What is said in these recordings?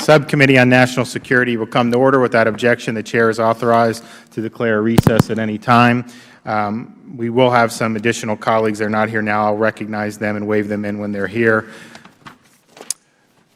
Subcommittee on National Security will come to order. Without objection, the Chair is authorized to declare a recess at any time. We will have some additional colleagues that are not here now. I'll recognize them and wave them in when they're here.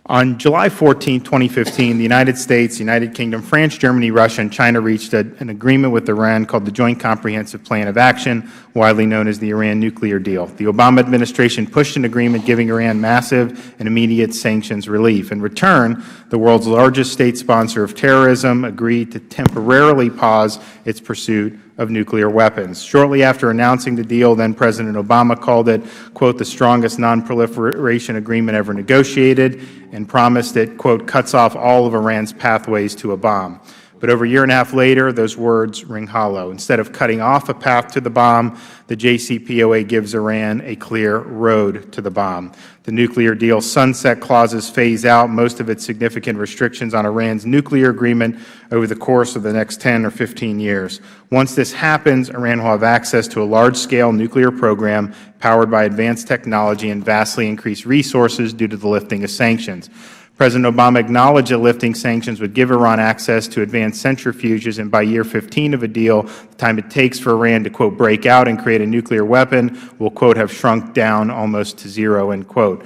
On July 14, 2015, the United States, United Kingdom, France, Germany, Russia, and China reached an agreement with Iran called the Joint Comprehensive Plan of Action, widely known as the Iran nuclear deal. The Obama administration pushed an agreement giving Iran massive and immediate sanctions relief. In return, the world's largest state sponsor of terrorism agreed to temporarily pause its pursuit of nuclear weapons. Shortly after announcing the deal, then-President Obama called it, quote, the strongest nonproliferation agreement ever negotiated, and promised it, quote, cuts off all of Iran's pathways to a bomb. But over a year and a half later, those words ring hollow. Instead of cutting off a path to the bomb, the JCPOA gives Iran a clear road to the bomb. The nuclear deal's sunset clauses phase out most of its significant restrictions on Iran's nuclear agreement over the course of the next 10 or 15 years. Once this happens, Iran will have access to a large-scale nuclear program powered by advanced technology and vastly increased resources due to the lifting of sanctions. President Obama acknowledged that lifting sanctions would give Iran access to advanced centrifuges, and by year 15 of a deal, the time it takes for Iran to, quote, break out and create a nuclear weapon will, quote, have shrunk down almost to zero, end quote.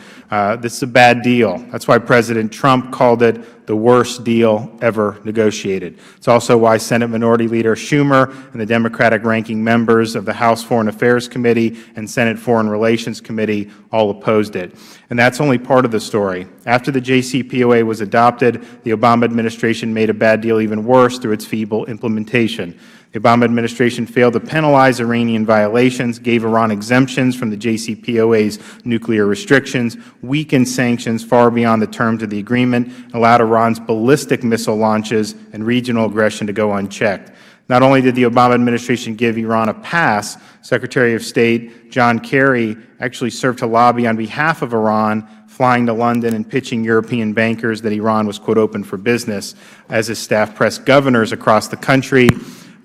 This is a bad deal. That's why President Trump called it the worst deal ever negotiated. It's also why Senate Minority Leader Schumer and the Democratic ranking members of the House Foreign Affairs Committee and Senate Foreign Relations Committee all opposed it. And that's only part of the story. After the JCPOA was adopted, the Obama administration made a bad deal even worse through its feeble implementation. The Obama administration failed to penalize Iranian violations, gave Iran exemptions from the JCPOA's nuclear restrictions, weakened sanctions far beyond the terms of the agreement, and allowed Iran's ballistic missile launches and regional aggression to go unchecked. Not only did the Obama administration give Iran a pass, Secretary of State John Kerry actually served to lobby on behalf of Iran, flying to London and pitching European bankers that Iran was, quote, open for business, as his staff pressed governors across the country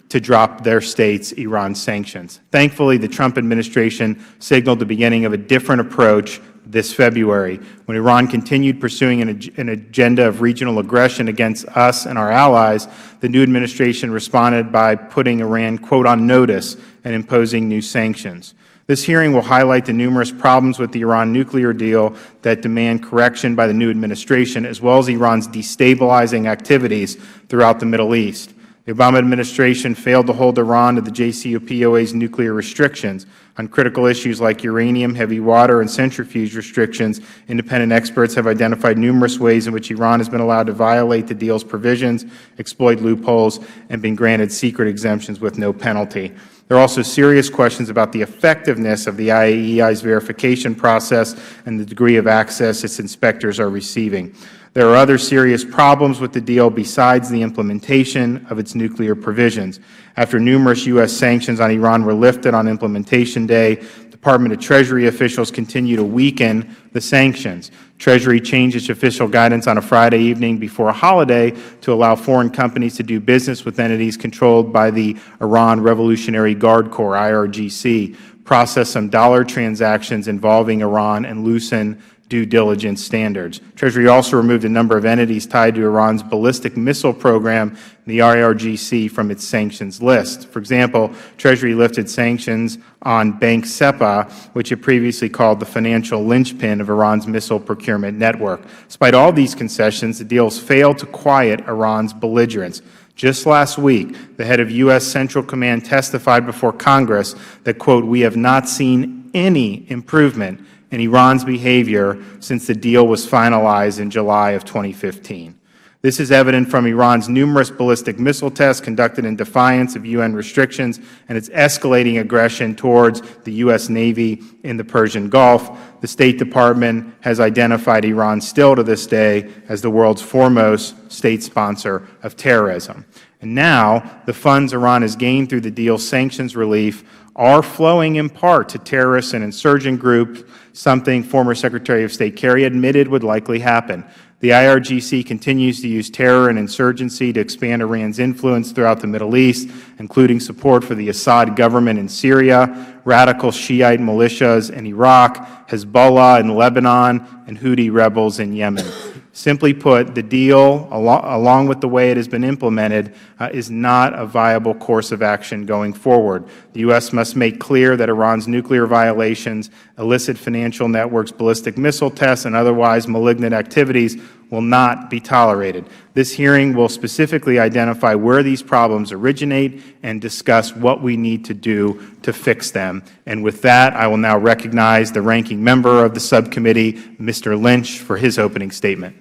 to drop their state's Iran sanctions. Thankfully, the Trump administration signaled the beginning of a different approach this February. When Iran continued pursuing an agenda of regional aggression against us and our allies, the new administration responded by putting Iran, quote, on notice and imposing new sanctions. This hearing will highlight the numerous problems with the Iran nuclear deal that demand correction by the new administration, as well as Iran's destabilizing activities throughout the Middle East. The Obama administration failed to hold Iran to the JCPOA's nuclear restrictions. On critical issues like uranium, heavy water, and centrifuge restrictions, independent experts have identified numerous ways in which Iran has been allowed to violate the deal's provisions, exploit loopholes, and been granted secret exemptions with no penalty. There are also serious questions about the effectiveness of the IAEI's verification process and the degree of access its inspectors are receiving. There are other serious problems with the deal besides the implementation of its nuclear provisions. After numerous U.S. sanctions on Iran were lifted on implementation day, Department of Treasury officials continue to weaken the sanctions. Treasury changed its official guidance on a Friday evening before a holiday to allow foreign companies to do business with entities controlled by the Iran Revolutionary Guard Corps, IRGC, process some dollar transactions involving Iran, and loosen due diligence standards. Treasury also removed a number of entities tied to Iran's ballistic missile program, the IRGC, from its sanctions list. For example, Treasury lifted sanctions on Bank SEPA, which it previously called the financial linchpin of Iran's missile procurement network. Despite all these concessions, the deals failed to quiet Iran's belligerence. Just last week, the head of U.S. Central Command testified before Congress that, quote, we have not seen any improvement in Iran's behavior since the deal was finalized in July of 2015. This is evident from Iran's numerous ballistic missile tests conducted in defiance of UN restrictions and its escalating aggression towards the U.S. Navy in the Persian Gulf. The State Department has identified Iran still to this day as the world's foremost state sponsor of terrorism. And now, the funds Iran has gained through the deal's sanctions relief are flowing in part to terrorists and insurgent groups, something former Secretary of State Kerry admitted would likely happen. The IRGC continues to use terror and insurgency to expand Iran's influence throughout the Middle East, including support for the Assad government in Syria, radical Shiite militias in Iraq, Hezbollah in Lebanon, and Houthi rebels in Yemen. Simply put, the deal, along with the way it has been implemented, is not a viable course of action going forward. The U.S. must make clear that Iran's nuclear violations, illicit financial networks, ballistic missile tests, and otherwise malignant activities will not be tolerated. This hearing will specifically identify where these problems originate and discuss what we need to do to fix them. And with that, I will now recognize the ranking member of the subcommittee, Mr. Lynch, for his opening statement.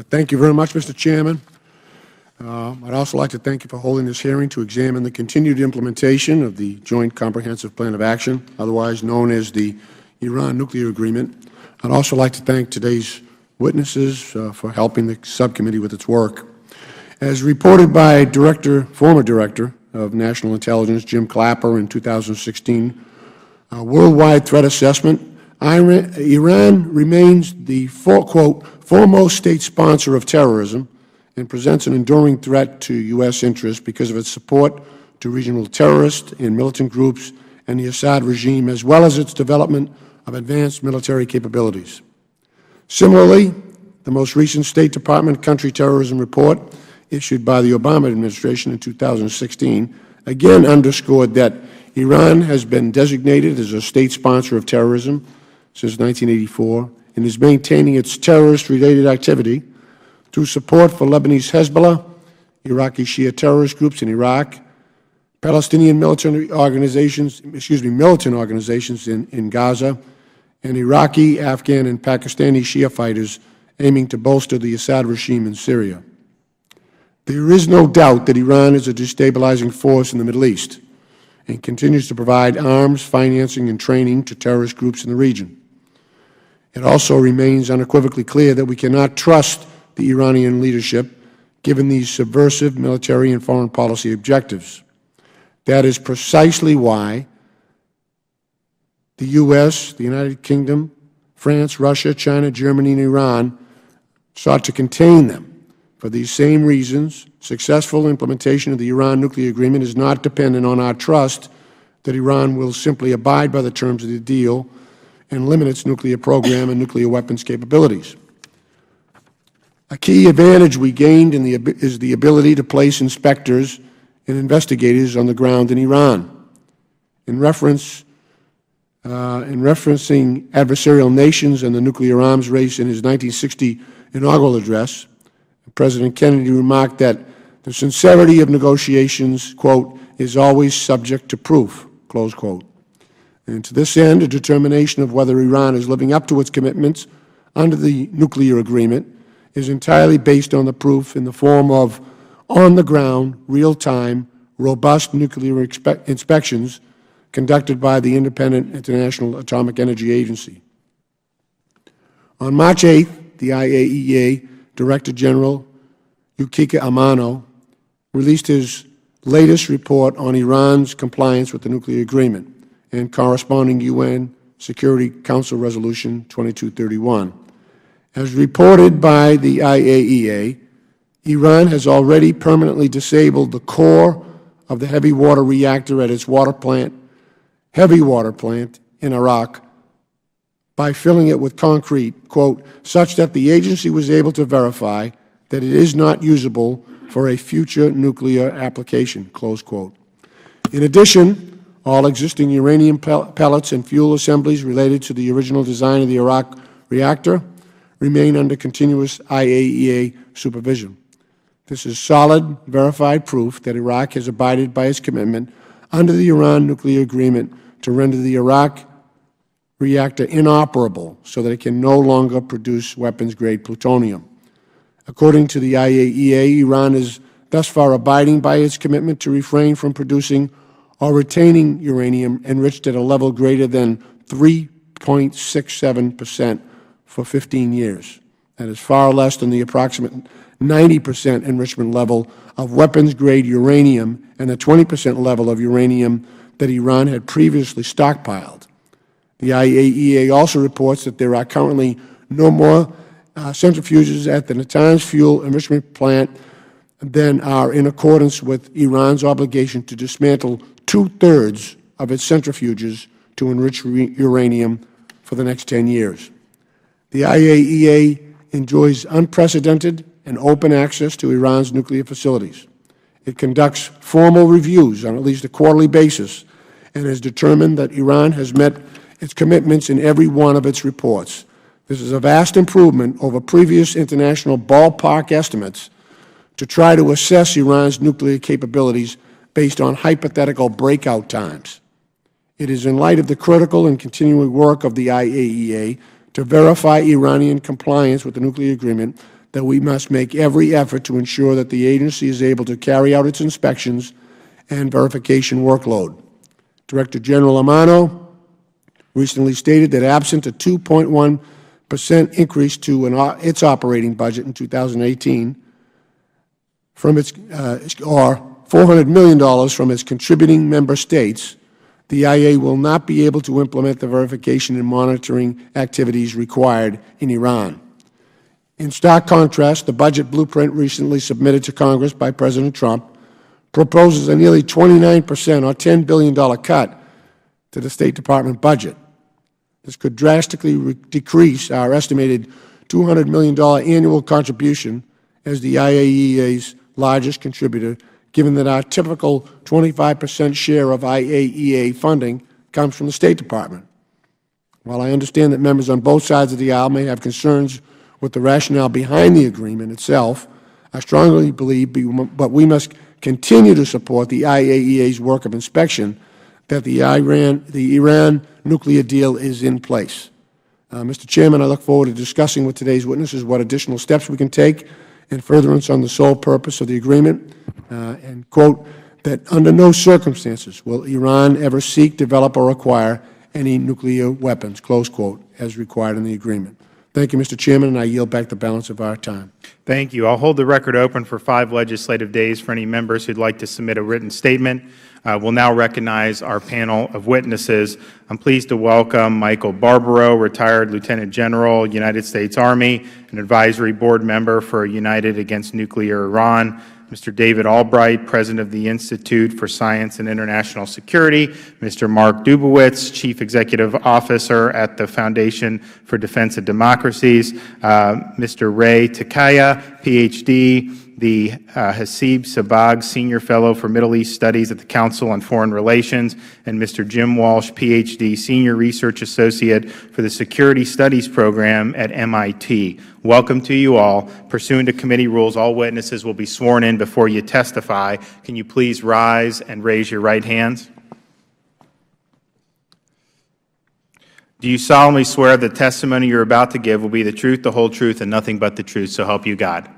Thank you very much, Mr. Chairman. I'd also like to thank you for holding this hearing to examine the continued implementation of the Joint Comprehensive Plan of Action, otherwise known as the Iran Nuclear Agreement. I'd also like to thank today's witnesses for helping the subcommittee with its work. As reported by former Director of National Intelligence Jim Clapper in 2016, worldwide threat assessment, Iran remains the, quote, foremost state sponsor of terrorism and presents an enduring threat to U.S. interests because of its support to regional terrorist and militant groups and the Assad regime, as well as its development of advanced military capabilities. Similarly, the most recent State Department Country Terrorism Report issued by the Obama administration in 2016 again underscored that Iran has been designated as a state sponsor of terrorism since 1984 and is maintaining its terrorist-related activity through support for Lebanese Hezbollah, Iraqi Shia terrorist groups in Iraq, Palestinian militant organizations in Gaza, and Iraqi, Afghan, and Pakistani Shia fighters aiming to bolster the Assad regime in Syria. There is no doubt that Iran is a destabilizing force in the Middle East and continues to provide arms, financing, and training to terrorist groups in the region. It also remains unequivocally clear that we cannot trust the Iranian leadership given these subversive military and foreign policy objectives. That is precisely why the U.S., the United Kingdom, France, Russia, China, Germany, and Iran sought to contain them. For these same reasons, successful implementation of the Iran nuclear agreement is not dependent on our trust that Iran will simply abide by the terms of the deal and limit its nuclear program and nuclear weapons capabilities. A key advantage we gained is the ability to place inspectors and investigators on the ground in Iran. In referencing adversarial nations and the nuclear arms race in his 1960 inaugural address, President Kennedy remarked that the sincerity of negotiations, quote, is always subject to proof, close quote. And to this end, a determination of whether Iran is living up to its commitments under the nuclear agreement is entirely based on the proof in the form of on-the-ground, real-time, robust nuclear inspections conducted by the independent International Atomic Energy Agency. On March 8th, the IAEA Director General Yukika Amano released his latest report on Iran's compliance with the nuclear agreement and corresponding UN Security Council Resolution 2231. As reported by the IAEA, Iran has already permanently disabled the core of the heavy water reactor at its heavy water plant in Iraq by filling it with concrete, quote, such that the agency was able to verify that it is not usable for a future nuclear application, close quote. In addition, all existing uranium pellets and fuel assemblies related to the original design of the Iraq reactor remain under continuous IAEA supervision. This is solid, verified proof that Iraq has abided by its commitment under the Iran nuclear agreement to render the Iraq reactor inoperable so that it can no longer produce weapons-grade plutonium. According to the IAEA, Iran is thus far abiding by its commitment to refrain from producing or retaining uranium enriched at a level greater than 3.67% for 15 years. That is far less than the approximate 90% enrichment level of weapons-grade uranium and the 20% level of uranium that Iran had previously stockpiled. The IAEA also reports that there are currently no more centrifuges at the Natanz fuel enrichment plant than are in accordance with Iran's obligation to dismantle 2/3 of its centrifuges to enrich uranium for the next 10 years. The IAEA enjoys unprecedented and open access to Iran's nuclear facilities. It conducts formal reviews on at least a quarterly basis and has determined that Iran has met its commitments in every one of its reports. This is a vast improvement over previous international ballpark estimates to try to assess Iran's nuclear capabilities based on hypothetical breakout times. It is in light of the critical and continuing work of the IAEA to verify Iranian compliance with the nuclear agreement that we must make every effort to ensure that the agency is able to carry out its inspections and verification workload. Director General Amano recently stated that absent a 2.1% increase to its operating budget in 2018 from its, or $400 million from its contributing member states, the IAEA will not be able to implement the verification and monitoring activities required in Iran. In stark contrast, the budget blueprint recently submitted to Congress by President Trump proposes a nearly 29% or $10 billion cut to the State Department budget. This could drastically decrease our estimated $200 million annual contribution as the IAEA's largest contributor, given that our typical 25% share of IAEA funding comes from the State Department. While I understand that members on both sides of the aisle may have concerns with the rationale behind the agreement itself, I strongly believe, but we must continue to support the IAEA's work of inspection, that the Iran nuclear deal is in place. Mr. Chairman, I look forward to discussing with today's witnesses what additional steps we can take in furtherance on the sole purpose of the agreement, and quote, that under no circumstances will Iran ever seek, develop, or acquire any nuclear weapons, close quote, as required in the agreement. Thank you, Mr. Chairman, and I yield back the balance of our time. Thank you. I'll hold the record open for 5 legislative days for any members who'd like to submit a written statement. We'll now recognize our panel of witnesses. I'm pleased to welcome Michael Barbaro, retired Lieutenant General, United States Army, an advisory board member for United Against Nuclear Iran. Mr. David Albright, President of the Institute for Science and International Security. Mr. Mark Dubowitz, Chief Executive Officer at the Foundation for Defense of Democracies. Mr. Ray Takaya, Ph.D., the Hasib Sabag Senior Fellow for Middle East Studies at the Council on Foreign Relations, and Mr. Jim Walsh, Ph.D., Senior Research Associate for the Security Studies Program at MIT. Welcome to you all. Pursuant to committee rules, all witnesses will be sworn in before you testify. Can you please rise and raise your right hands? Do you solemnly swear the testimony you're about to give will be the truth, the whole truth, and nothing but the truth, so help you God?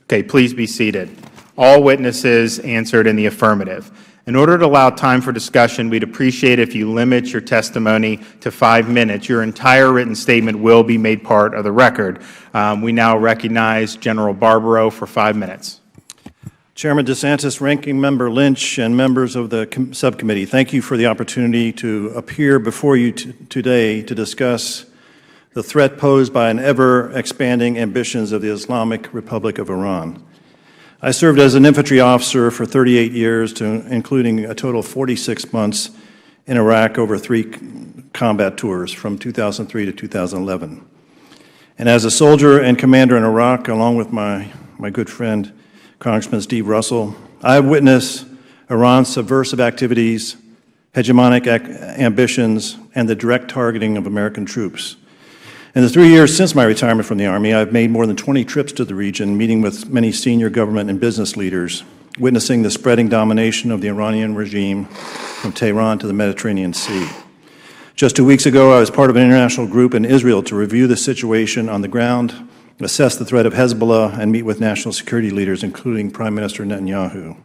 Okay, please be seated. All witnesses answered in the affirmative. In order to allow time for discussion, we'd appreciate if you limit your testimony to 5 minutes. Your entire written statement will be made part of the record. We now recognize General Barbaro for 5 minutes. Chairman DeSantis, Ranking Member Lynch, and members of the subcommittee, thank you for the opportunity to appear before you today to discuss the threat posed by an ever-expanding ambitions of the Islamic Republic of Iran. I served as an infantry officer for 38 years, including a total of 46 months in Iraq over 3 combat tours from 2003 to 2011. And as a soldier and commander in Iraq, along with my good friend, Congressman Steve Russell, I have witnessed Iran's subversive activities, hegemonic ambitions, and the direct targeting of American troops. In the 3 years since my retirement from the Army, I've made more than 20 trips to the region, meeting with many senior government and business leaders, witnessing the spreading domination of the Iranian regime from Tehran to the Mediterranean Sea. Just 2 weeks ago, I was part of an international group in Israel to review the situation on the ground, assess the threat of Hezbollah, and meet with national security leaders, including Prime Minister Netanyahu.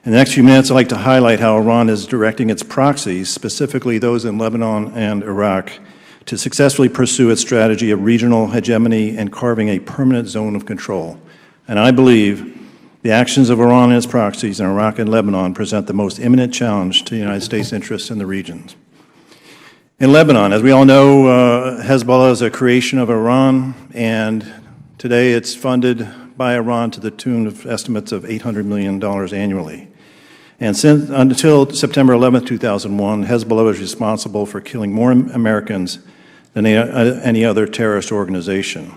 In the next few minutes, I'd like to highlight how Iran is directing its proxies, specifically those in Lebanon and Iraq, to successfully pursue its strategy of regional hegemony and carving a permanent zone of control. And I believe the actions of Iran and its proxies in Iraq and Lebanon present the most imminent challenge to the United States' interests in the region. In Lebanon, as we all know, Hezbollah is a creation of Iran, and today it's funded by Iran to the tune of estimates of $800 million annually. And until September 11, 2001, Hezbollah was responsible for killing more Americans than any other terrorist organization.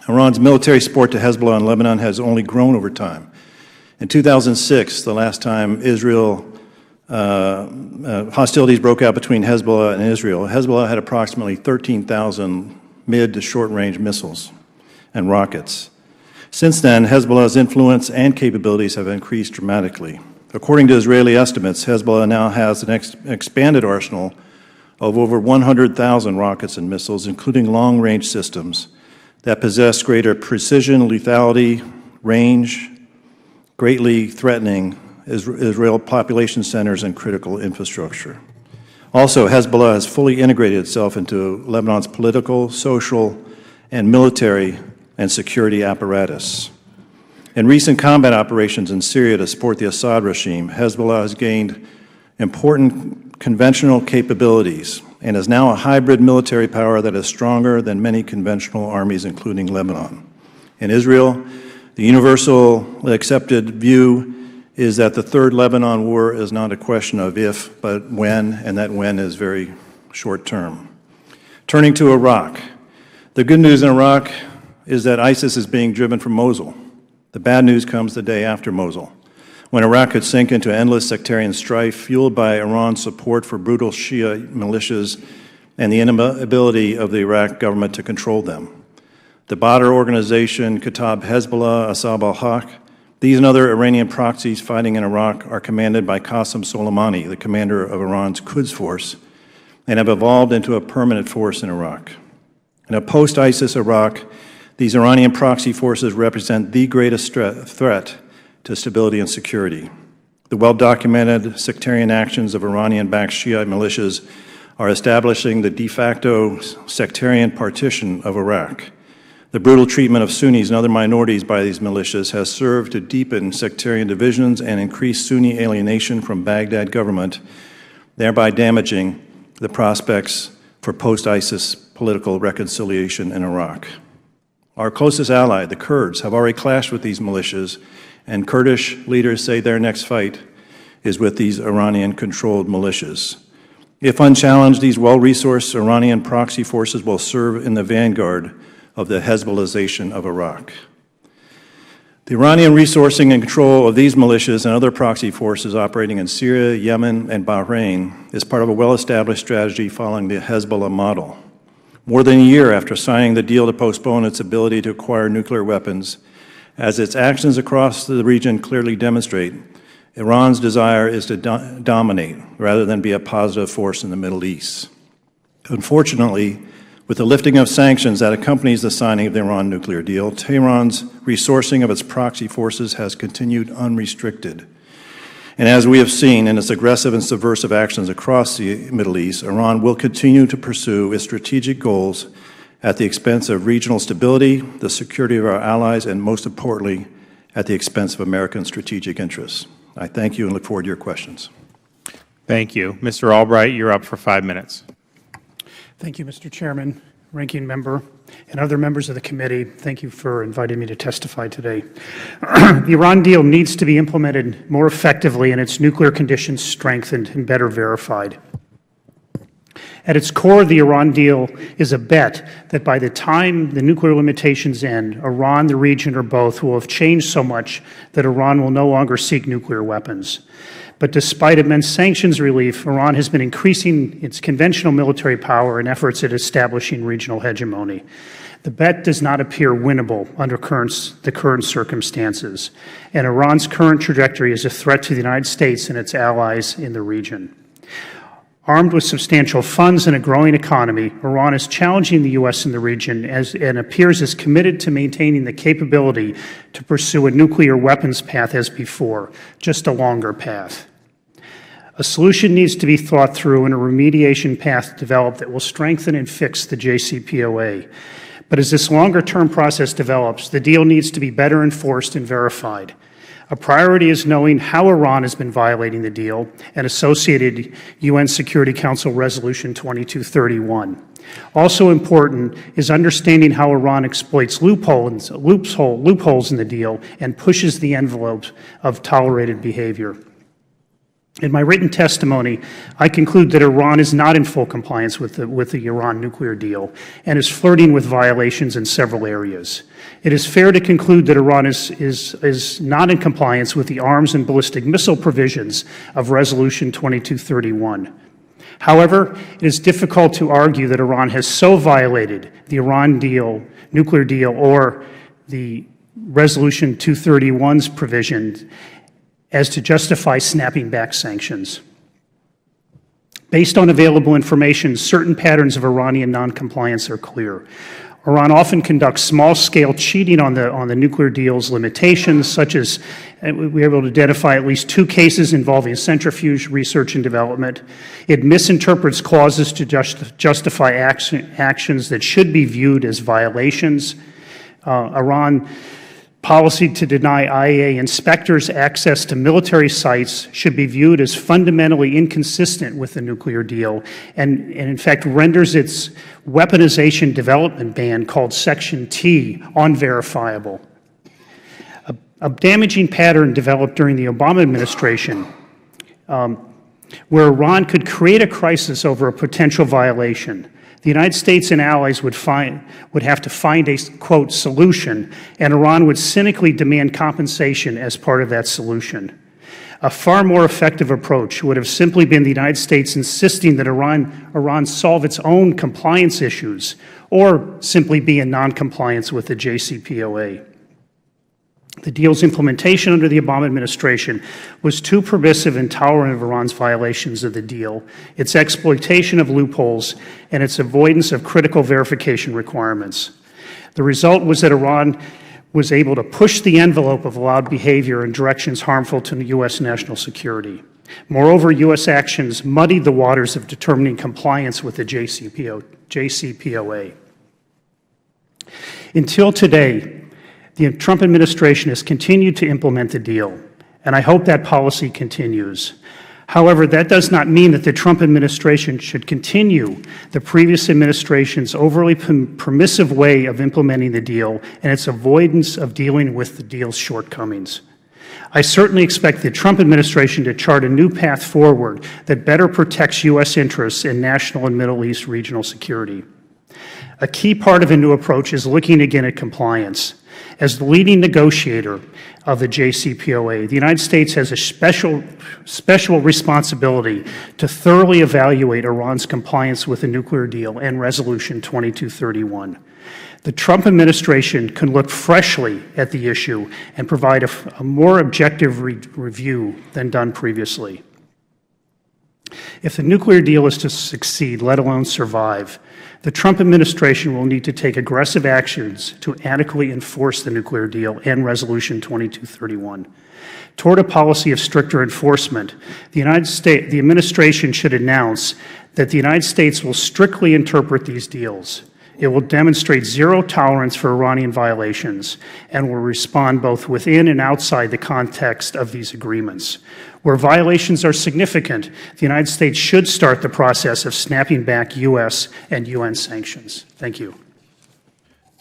Iran's military support to Hezbollah in Lebanon has only grown over time. In 2006, the last time hostilities broke out between Hezbollah and Israel, Hezbollah had approximately 13,000 mid to short-range missiles and rockets. Since then, Hezbollah's influence and capabilities have increased dramatically. According to Israeli estimates, Hezbollah now has an expanded arsenal of over 100,000 rockets and missiles, including long-range systems that possess greater precision, lethality, range, greatly threatening Israel population centers and critical infrastructure. Also, Hezbollah has fully integrated itself into Lebanon's political, social, and military and security apparatus. In recent combat operations in Syria to support the Assad regime, Hezbollah has gained important conventional capabilities and is now a hybrid military power that is stronger than many conventional armies, including Lebanon. In Israel, the universal accepted view is that the Third Lebanon War is not a question of if, but when, and that when is very short term. Turning to Iraq, the good news in Iraq is that ISIS is being driven from Mosul. The bad news comes the day after Mosul, when Iraq could sink into endless sectarian strife fueled by Iran's support for brutal Shia militias and the inability of the Iraq government to control them. The Badr organization, Kataib Hezbollah, Asab al-Haq, these and other Iranian proxies fighting in Iraq are commanded by Qasem Soleimani, the commander of Iran's Quds Force, and have evolved into a permanent force in Iraq. In a post-ISIS Iraq, these Iranian proxy forces represent the greatest threat to stability and security. The well-documented sectarian actions of Iranian-backed Shiite militias are establishing the de facto sectarian partition of Iraq. The brutal treatment of Sunnis and other minorities by these militias has served to deepen sectarian divisions and increase Sunni alienation from Baghdad government, thereby damaging the prospects for post-ISIS political reconciliation in Iraq. Our closest ally, the Kurds, have already clashed with these militias, and Kurdish leaders say their next fight is with these Iranian-controlled militias. If unchallenged, these well-resourced Iranian proxy forces will serve in the vanguard of the Hezbollahization of Iraq. The Iranian resourcing and control of these militias and other proxy forces operating in Syria, Yemen, and Bahrain is part of a well-established strategy following the Hezbollah model. More than a year after signing the deal to postpone its ability to acquire nuclear weapons, as its actions across the region clearly demonstrate, Iran's desire is to dominate rather than be a positive force in the Middle East. Unfortunately, with the lifting of sanctions that accompanies the signing of the Iran nuclear deal, Tehran's resourcing of its proxy forces has continued unrestricted. And as we have seen in its aggressive and subversive actions across the Middle East, Iran will continue to pursue its strategic goals at the expense of regional stability, the security of our allies, and most importantly, at the expense of American strategic interests. I thank you and look forward to your questions. Thank you. Mr. Albright, you're up for 5 minutes. Thank you, Mr. Chairman, Ranking Member, and other members of the committee. Thank you for inviting me to testify today. The Iran deal needs to be implemented more effectively and its nuclear conditions strengthened and better verified. At its core, the Iran deal is a bet that by the time the nuclear limitations end, Iran, the region, or both will have changed so much that Iran will no longer seek nuclear weapons. But despite immense sanctions relief, Iran has been increasing its conventional military power and efforts at establishing regional hegemony. The bet does not appear winnable under the current circumstances, and Iran's current trajectory is a threat to the United States and its allies in the region. Armed with substantial funds and a growing economy, Iran is challenging the U.S. in the region and appears as committed to maintaining the capability to pursue a nuclear weapons path as before, just a longer path. A solution needs to be thought through and a remediation path developed that will strengthen and fix the JCPOA. But as this longer-term process develops, the deal needs to be better enforced and verified. A priority is knowing how Iran has been violating the deal and associated UN Security Council Resolution 2231. Also important is understanding how Iran exploits loopholes in the deal and pushes the envelopes of tolerated behavior. In my written testimony, I conclude that Iran is not in full compliance with the Iran nuclear deal and is flirting with violations in several areas. It is fair to conclude that Iran is not in compliance with the arms and ballistic missile provisions of Resolution 2231. However, it is difficult to argue that Iran has so violated the Iran nuclear deal, or the Resolution 231's provision as to justify snapping back sanctions. Based on available information, certain patterns of Iranian noncompliance are clear. Iran often conducts small-scale cheating on the nuclear deal's limitations, such as we were able to identify at least 2 cases involving centrifuge research and development. It misinterprets clauses to justify actions that should be viewed as violations. Iran policy to deny IAEA inspectors access to military sites should be viewed as fundamentally inconsistent with the nuclear deal, and in fact renders its weaponization development ban, called Section T, unverifiable. A damaging pattern developed during the Obama administration, where Iran could create a crisis over a potential violation. The United States and allies would have to find a, quote, solution, and Iran would cynically demand compensation as part of that solution. A far more effective approach would have simply been the United States insisting that Iran solve its own compliance issues, or simply be in noncompliance with the JCPOA. The deal's implementation under the Obama administration was too permissive and tolerant of Iran's violations of the deal, its exploitation of loopholes, and its avoidance of critical verification requirements. The result was that Iran was able to push the envelope of allowed behavior in directions harmful to U.S. national security. Moreover, U.S. actions muddied the waters of determining compliance with the JCPOA. Until today, the Trump administration has continued to implement the deal, and I hope that policy continues. However, that does not mean that the Trump administration should continue the previous administration's overly permissive way of implementing the deal and its avoidance of dealing with the deal's shortcomings. I certainly expect the Trump administration to chart a new path forward that better protects U.S. interests in national and Middle East regional security. A key part of a new approach is looking again at compliance. As the leading negotiator of the JCPOA, the United States has a special responsibility to thoroughly evaluate Iran's compliance with the nuclear deal and Resolution 2231. The Trump administration can look freshly at the issue and provide a more objective review than done previously. If the nuclear deal is to succeed, let alone survive, the Trump administration will need to take aggressive actions to adequately enforce the nuclear deal and Resolution 2231. Toward a policy of stricter enforcement, the administration should announce that the United States will strictly interpret these deals. It will demonstrate zero tolerance for Iranian violations and will respond both within and outside the context of these agreements. Where violations are significant, the United States should start the process of snapping back U.S. and UN sanctions. Thank you.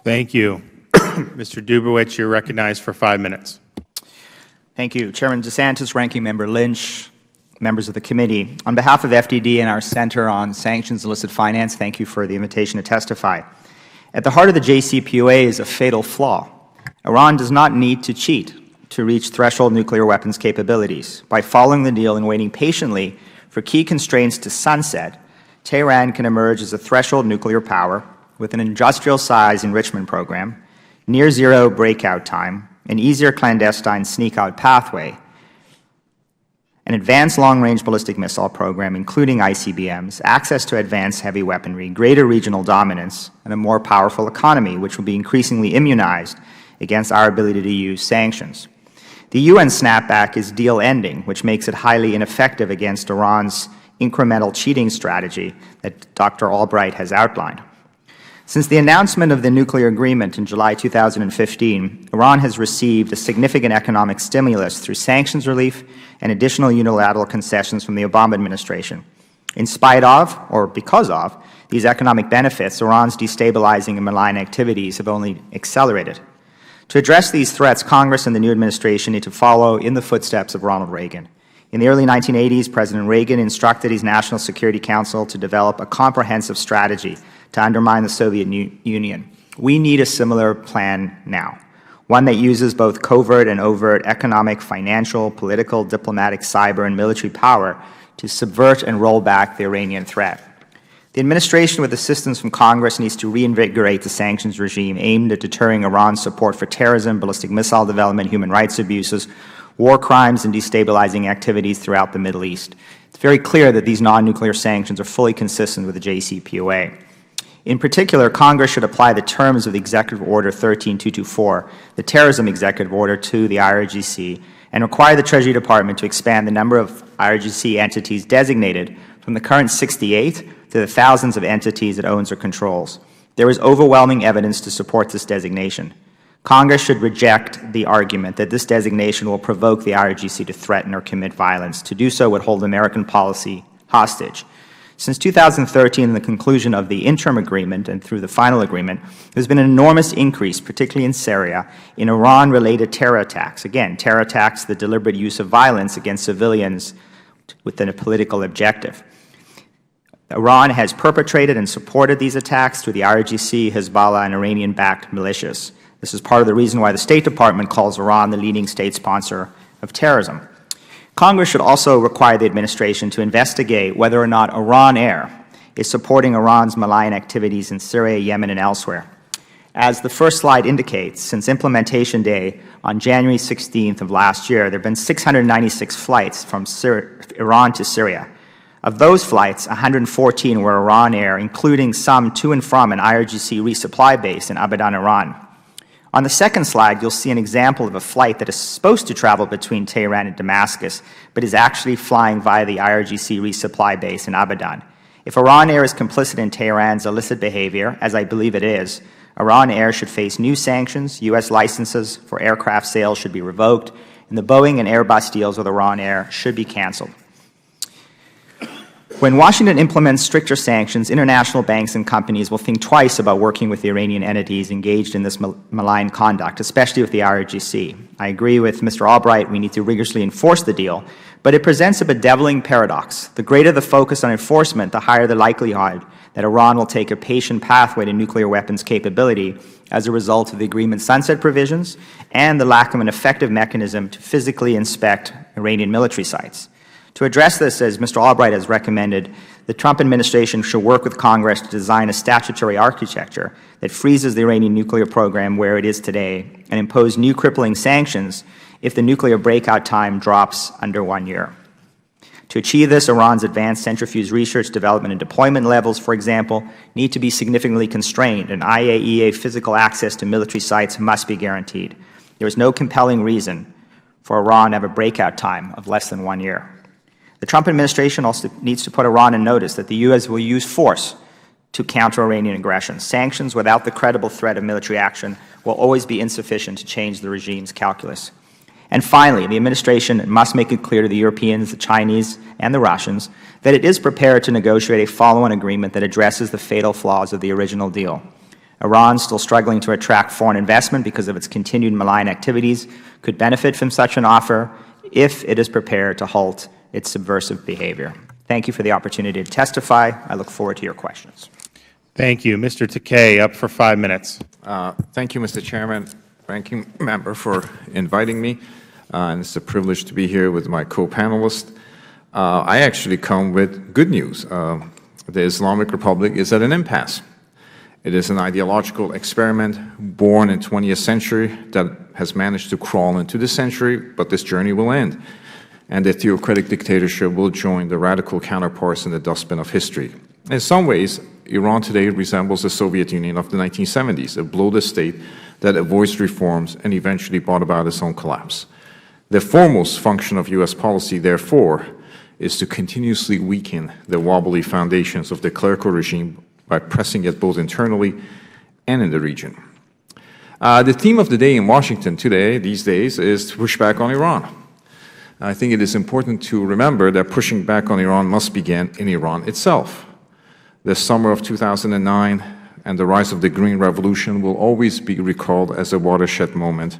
Thank you. Mr. Dubowitz, you're recognized for 5 minutes. Thank you. Chairman DeSantis, Ranking Member Lynch, members of the committee. On behalf of FDD and our Center on Sanctions and Illicit Finance, thank you for the invitation to testify. At the heart of the JCPOA is a fatal flaw. Iran does not need to cheat to reach threshold nuclear weapons capabilities. By following the deal and waiting patiently for key constraints to sunset, Tehran can emerge as a threshold nuclear power with an industrial-size enrichment program, near-zero breakout time, an easier clandestine sneak-out pathway, an advanced long-range ballistic missile program, including ICBMs, access to advanced heavy weaponry, greater regional dominance, and a more powerful economy, which will be increasingly immunized against our ability to use sanctions. The UN snapback is deal-ending, which makes it highly ineffective against Iran's incremental cheating strategy that Dr. Albright has outlined. Since the announcement of the nuclear agreement in July 2015, Iran has received a significant economic stimulus through sanctions relief and additional unilateral concessions from the Obama administration. In spite of, or because of, these economic benefits, Iran's destabilizing and malign activities have only accelerated. To address these threats, Congress and the new administration need to follow in the footsteps of Ronald Reagan. In the early 1980s, President Reagan instructed his National Security Council to develop a comprehensive strategy to undermine the Soviet Union. We need a similar plan now, one that uses both covert and overt economic, financial, political, diplomatic, cyber, and military power to subvert and roll back the Iranian threat. The administration, with assistance from Congress, needs to reinvigorate the sanctions regime aimed at deterring Iran's support for terrorism, ballistic missile development, human rights abuses, war crimes, and destabilizing activities throughout the Middle East. It's very clear that these non-nuclear sanctions are fully consistent with the JCPOA. In particular, Congress should apply the terms of the Executive Order 13224, the Terrorism Executive Order, to the IRGC, and require the Treasury Department to expand the number of IRGC entities designated from the current 68 to the thousands of entities it owns or controls. There is overwhelming evidence to support this designation. Congress should reject the argument that this designation will provoke the IRGC to threaten or commit violence. To do so would hold American policy hostage. Since 2013 and the conclusion of the interim agreement and through the final agreement, there has been an enormous increase, particularly in Syria, in Iran-related terror attacks. Again, terror attacks, the deliberate use of violence against civilians with a political objective. Iran has perpetrated and supported these attacks through the IRGC, Hezbollah, and Iranian-backed militias. This is part of the reason why the State Department calls Iran the leading state sponsor of terrorism. Congress should also require the administration to investigate whether or not Iran Air is supporting Iran's malign activities in Syria, Yemen, and elsewhere. As the first slide indicates, since implementation day on January 16th of last year, there have been 696 flights from Iran to Syria. Of those flights, 114 were Iran Air, including some to and from an IRGC resupply base in Abadan, Iran. On the second slide, you'll see an example of a flight that is supposed to travel between Tehran and Damascus, but is actually flying via the IRGC resupply base in Abadan. If Iran Air is complicit in Tehran's illicit behavior, as I believe it is, Iran Air should face new sanctions, U.S. licenses for aircraft sales should be revoked, and the Boeing and Airbus deals with Iran Air should be canceled. When Washington implements stricter sanctions, international banks and companies will think twice about working with the Iranian entities engaged in this malign conduct, especially with the IRGC. I agree with Mr. Albright, we need to rigorously enforce the deal, but it presents a bedeviling paradox. The greater the focus on enforcement, the higher the likelihood that Iran will take a patient pathway to nuclear weapons capability as a result of the agreement's sunset provisions and the lack of an effective mechanism to physically inspect Iranian military sites. To address this, as Mr. Albright has recommended, the Trump administration should work with Congress to design a statutory architecture that freezes the Iranian nuclear program where it is today and impose new crippling sanctions if the nuclear breakout time drops under 1 year. To achieve this, Iran's advanced centrifuge research, development, and deployment levels, for example, need to be significantly constrained, and IAEA physical access to military sites must be guaranteed. There is no compelling reason for Iran to have a breakout time of less than 1 year. The Trump administration also needs to put Iran in notice that the U.S. will use force to counter Iranian aggression. Sanctions without the credible threat of military action will always be insufficient to change the regime's calculus. And finally, the administration must make it clear to the Europeans, the Chinese, and the Russians that it is prepared to negotiate a follow-on agreement that addresses the fatal flaws of the original deal. Iran, still struggling to attract foreign investment because of its continued malign activities, could benefit from such an offer if it is prepared to halt its subversive behavior. Thank you for the opportunity to testify. I look forward to your questions. Thank you. Mr. Takei, up for 5 minutes. Thank you, Mr. Chairman, Ranking Member, for inviting me. And it's a privilege to be here with my co-panelists. I actually come with good news. The Islamic Republic is at an impasse. It is an ideological experiment born in the 20th century that has managed to crawl into this century, but this journey will end. And the theocratic dictatorship will join the radical counterparts in the dustbin of history. In some ways, Iran today resembles the Soviet Union of the 1970s, a bloated state that avoids reforms and eventually brought about its own collapse. The foremost function of U.S. policy, therefore, is to continuously weaken the wobbly foundations of the clerical regime by pressing it both internally and in the region. The theme of the day in Washington today, these days, is to push back on Iran. I think it is important to remember that pushing back on Iran must begin in Iran itself. The summer of 2009 and the rise of the Green Revolution will always be recalled as a watershed moment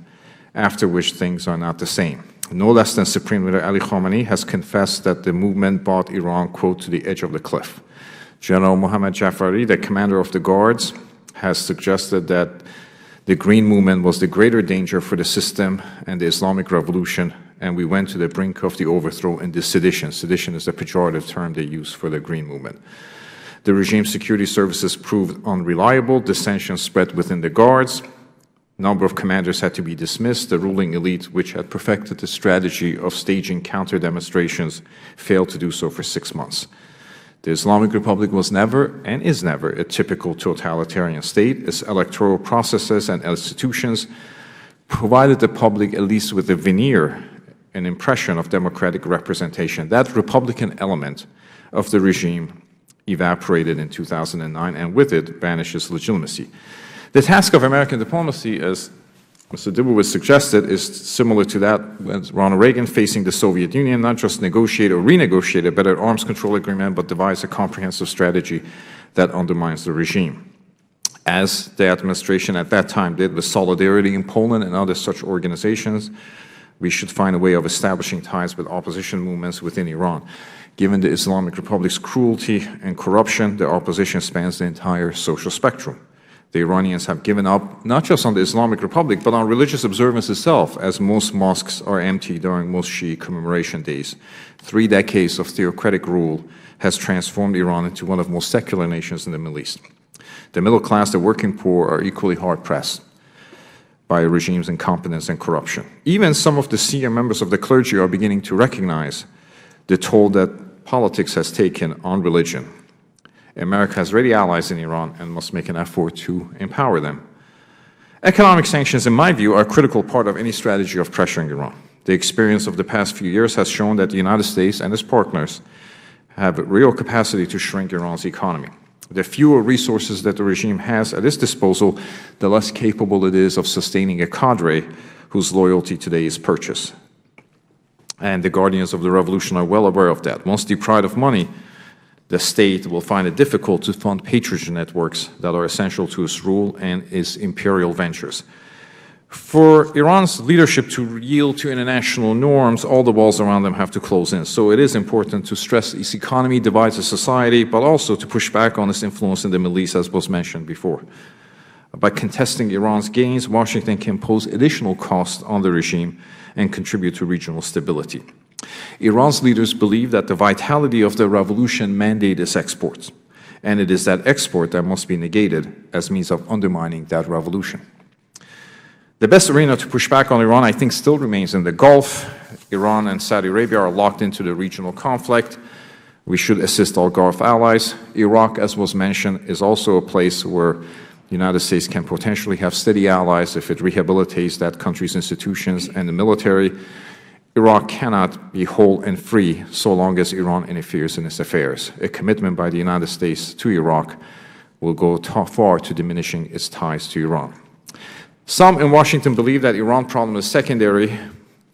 after which things are not the same. No less than Supreme Leader Ali Khamenei has confessed that the movement brought Iran, quote, to the edge of the cliff. General Mohammad Jafari, the commander of the guards, has suggested that the Green Movement was the greater danger for the system and the Islamic Revolution, and we went to the brink of the overthrow in the sedition. Sedition is a pejorative term they use for the Green Movement. The regime's security services proved unreliable. Dissension spread within the guards. A number of commanders had to be dismissed. The ruling elite, which had perfected the strategy of staging counter-demonstrations, failed to do so for 6 months. The Islamic Republic was never and is never a typical totalitarian state. Its electoral processes and institutions provided the public at least with a veneer, an impression of democratic representation. That Republican element of the regime evaporated in 2009, and with it vanishes legitimacy. The task of American diplomacy, as Mr. Dibowitz suggested, is similar to that with Ronald Reagan facing the Soviet Union, not just negotiate or renegotiate a better arms control agreement, but devise a comprehensive strategy that undermines the regime. As the administration at that time did with Solidarity in Poland and other such organizations, we should find a way of establishing ties with opposition movements within Iran. Given the Islamic Republic's cruelty and corruption, the opposition spans the entire social spectrum. The Iranians have given up not just on the Islamic Republic, but on religious observance itself, as most mosques are empty during most Shi'i commemoration days. 3 decades of theocratic rule has transformed Iran into one of the most secular nations in the Middle East. The middle class, the working poor, are equally hard-pressed by a regime's incompetence and corruption. Even some of the senior members of the clergy are beginning to recognize the toll that politics has taken on religion. America has ready allies in Iran and must make an effort to empower them. Economic sanctions, in my view, are a critical part of any strategy of pressuring Iran. The experience of the past few years has shown that the United States and its partners have real capacity to shrink Iran's economy. The fewer resources that the regime has at its disposal, the less capable it is of sustaining a cadre whose loyalty today is purchased. And the guardians of the revolution are well aware of that. Once deprived of money, the state will find it difficult to fund patronage networks that are essential to its rule and its imperial ventures. For Iran's leadership to yield to international norms, all the walls around them have to close in. So it is important to stress its economy divides a society, but also to push back on its influence in the Middle East, as was mentioned before. By contesting Iran's gains, Washington can impose additional costs on the regime and contribute to regional stability. Iran's leaders believe that the vitality of the revolution mandates its exports, and it is that export that must be negated as means of undermining that revolution. The best arena to push back on Iran, I think, still remains in the Gulf. Iran and Saudi Arabia are locked into the regional conflict. We should assist all Gulf allies. Iraq, as was mentioned, is also a place where the United States can potentially have steady allies if it rehabilitates that country's institutions and the military. Iraq cannot be whole and free so long as Iran interferes in its affairs. A commitment by the United States to Iraq will go far to diminishing its ties to Iran. Some in Washington believe that Iran problem is secondary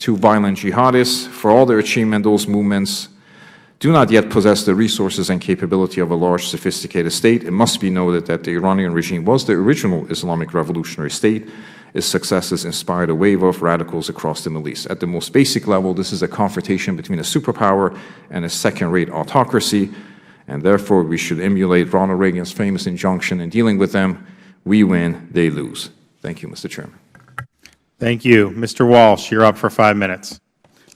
to violent jihadists. For all their achievement, those movements do not yet possess the resources and capability of a large, sophisticated state. It must be noted that the Iranian regime was the original Islamic revolutionary state. Its successes inspired a wave of radicals across the Middle East. At the most basic level, this is a confrontation between a superpower and a second-rate autocracy, and therefore we should emulate Ronald Reagan's famous injunction in dealing with them: we win, they lose. Thank you, Mr. Chairman. Thank you. Mr. Walsh, you're up for 5 minutes.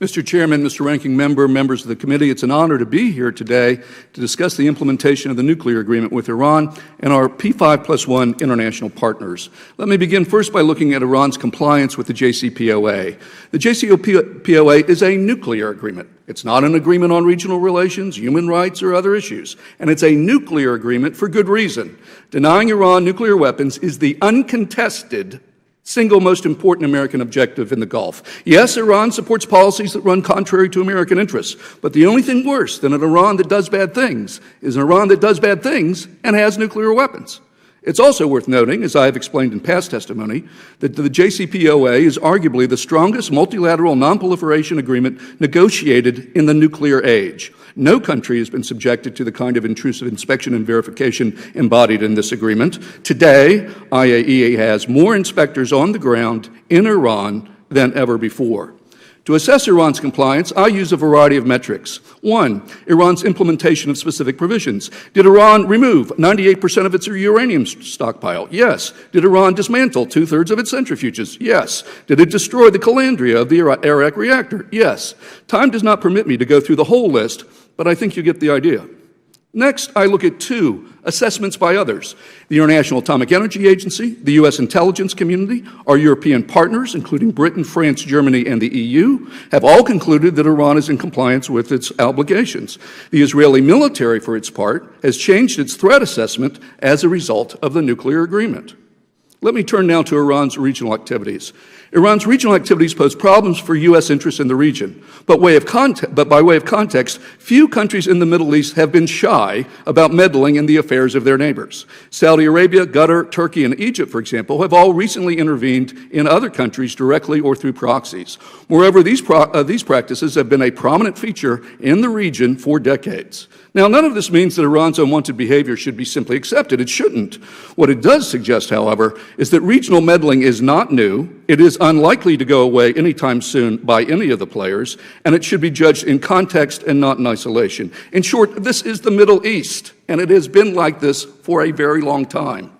Mr. Chairman, Mr. Ranking Member, members of the committee, it's an honor to be here today to discuss the implementation of the nuclear agreement with Iran and our P5+1 international partners. Let me begin first by looking at Iran's compliance with the JCPOA. The JCPOA is a nuclear agreement. It's not an agreement on regional relations, human rights, or other issues. And it's a nuclear agreement for good reason. Denying Iran nuclear weapons is the uncontested single most important American objective in the Gulf. Yes, Iran supports policies that run contrary to American interests, but the only thing worse than an Iran that does bad things is an Iran that does bad things and has nuclear weapons. It's also worth noting, as I have explained in past testimony, that the JCPOA is arguably the strongest multilateral nonproliferation agreement negotiated in the nuclear age. No country has been subjected to the kind of intrusive inspection and verification embodied in this agreement. Today, IAEA has more inspectors on the ground in Iran than ever before. To assess Iran's compliance, I use a variety of metrics. One, Iran's implementation of specific provisions. Did Iran remove 98% of its uranium stockpile? Yes. Did Iran dismantle 2/3 of its centrifuges? Yes. Did it destroy the calandria of the Arak reactor? Yes. Time does not permit me to go through the whole list, but I think you get the idea. Next, I look at two assessments by others: the International Atomic Energy Agency, the U.S. intelligence community, our European partners, including Britain, France, Germany, and the EU, have all concluded that Iran is in compliance with its obligations. The Israeli military, for its part, has changed its threat assessment as a result of the nuclear agreement. Let me turn now to Iran's regional activities. Iran's regional activities pose problems for U.S. interests in the region, but by way of context, few countries in the Middle East have been shy about meddling in the affairs of their neighbors. Saudi Arabia, Qatar, Turkey, and Egypt, for example, have all recently intervened in other countries directly or through proxies. Moreover, these practices have been a prominent feature in the region for decades. Now, none of this means that Iran's unwanted behavior should be simply accepted. It shouldn't. What it does suggest, however, is that regional meddling is not new, it is unlikely to go away anytime soon by any of the players, and it should be judged in context and not in isolation. In short, this is the Middle East, and it has been like this for a very long time.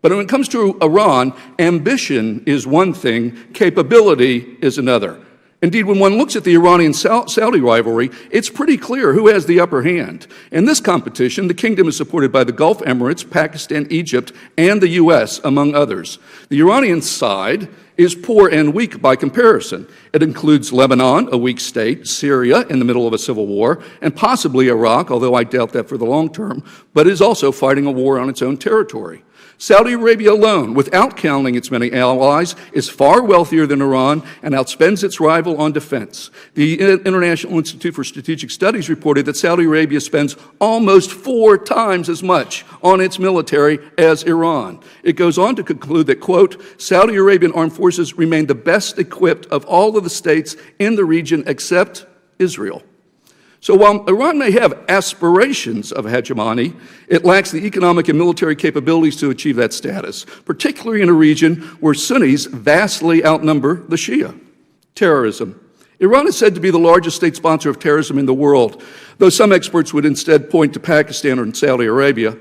But when it comes to Iran, ambition is one thing, capability is another. Indeed, when one looks at the Iranian-Saudi rivalry, it's pretty clear who has the upper hand. In this competition, the kingdom is supported by the Gulf Emirates, Pakistan, Egypt, and the U.S., among others. The Iranian side is poor and weak by comparison. It includes Lebanon, a weak state, Syria in the middle of a civil war, and possibly Iraq, although I doubt that for the long term, but is also fighting a war on its own territory. Saudi Arabia alone, without counting its many allies, is far wealthier than Iran and outspends its rival on defense. The International Institute for Strategic Studies reported that Saudi Arabia spends almost 4 times as much on its military as Iran. It goes on to conclude that, quote, Saudi Arabian armed forces remain the best equipped of all of the states in the region except Israel. So while Iran may have aspirations of hegemony, it lacks the economic and military capabilities to achieve that status, particularly in a region where Sunnis vastly outnumber the Shia. Terrorism. Iran is said to be the largest state sponsor of terrorism in the world, though some experts would instead point to Pakistan or Saudi Arabia.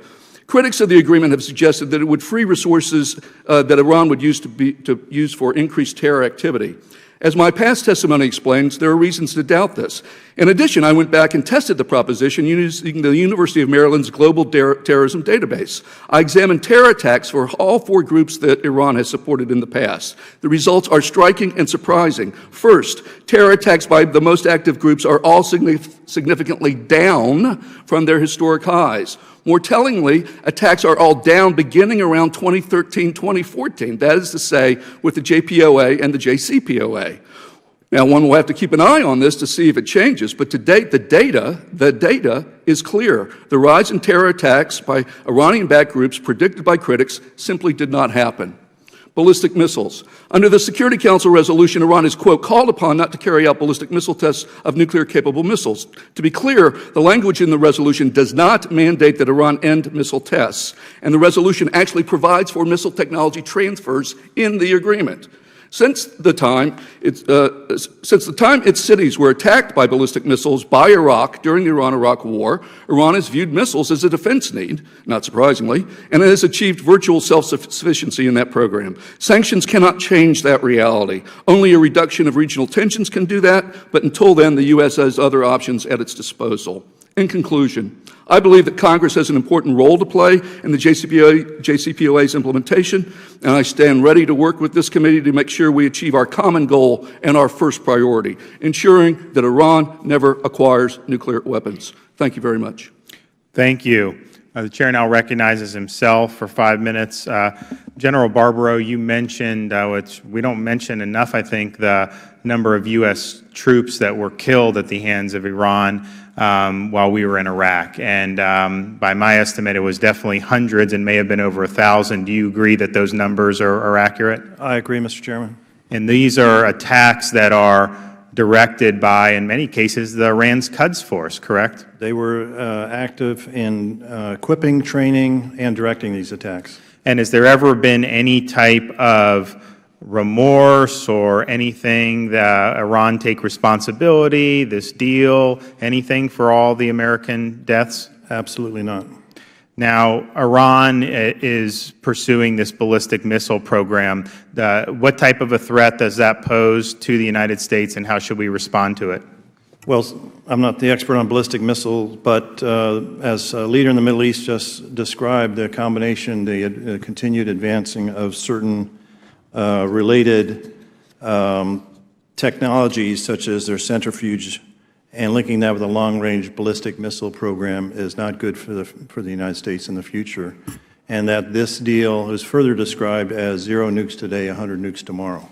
Critics of the agreement have suggested that it would free resources that Iran would use to use for increased terror activity. As my past testimony explains, there are reasons to doubt this. In addition, I went back and tested the proposition using the University of Maryland's Global Terrorism Database. I examined terror attacks for all 4 groups that Iran has supported in the past. The results are striking and surprising. First, terror attacks by the most active groups are all significantly down from their historic highs. More tellingly, attacks are all down beginning around 2013, 2014. That is to say, with the JPOA and the JCPOA. Now, one will have to keep an eye on this to see if it changes, but to date, the data is clear. The rise in terror attacks by Iranian-backed groups predicted by critics simply did not happen. Ballistic missiles. Under the Security Council resolution, Iran is, quote, called upon not to carry out ballistic missile tests of nuclear-capable missiles. To be clear, the language in the resolution does not mandate that Iran end missile tests, and the resolution actually provides for missile technology transfers in the agreement. Since the time its cities were attacked by ballistic missiles by Iraq during the Iran-Iraq War, Iran has viewed missiles as a defense need, not surprisingly, and it has achieved virtual self-sufficiency in that program. Sanctions cannot change that reality. Only a reduction of regional tensions can do that, but until then, the U.S. has other options at its disposal. In conclusion, I believe that Congress has an important role to play in the JCPOA's implementation, and I stand ready to work with this committee to make sure we achieve our common goal and our first priority, ensuring that Iran never acquires nuclear weapons. Thank you very much. Thank you. The Chair now recognizes himself for 5 minutes. General Barbaro, you mentioned, which we don't mention enough, I think, the number of U.S. troops that were killed at the hands of Iran while we were in Iraq. And by my estimate, it was definitely hundreds and may have been over 1,000. Do you agree that those numbers are accurate? I agree, Mr. Chairman. And these are attacks that are directed by, in many cases, the Iran's Quds Force, correct? They were active in equipping, training, and directing these attacks. And has there ever been any type of remorse or anything that Iran take responsibility, this deal, anything for all the American deaths? Absolutely not. Now, Iran is pursuing this ballistic missile program. What type of a threat does that pose to the United States, and how should we respond to it? Well, I'm not the expert on ballistic missiles, but as a leader in the Middle East just described, the combination, the continued advancing of certain related technologies, such as their centrifuge, and linking that with a long-range ballistic missile program is not good for the United States in the future, and that this deal is further described as 0 nukes today, 100 nukes tomorrow.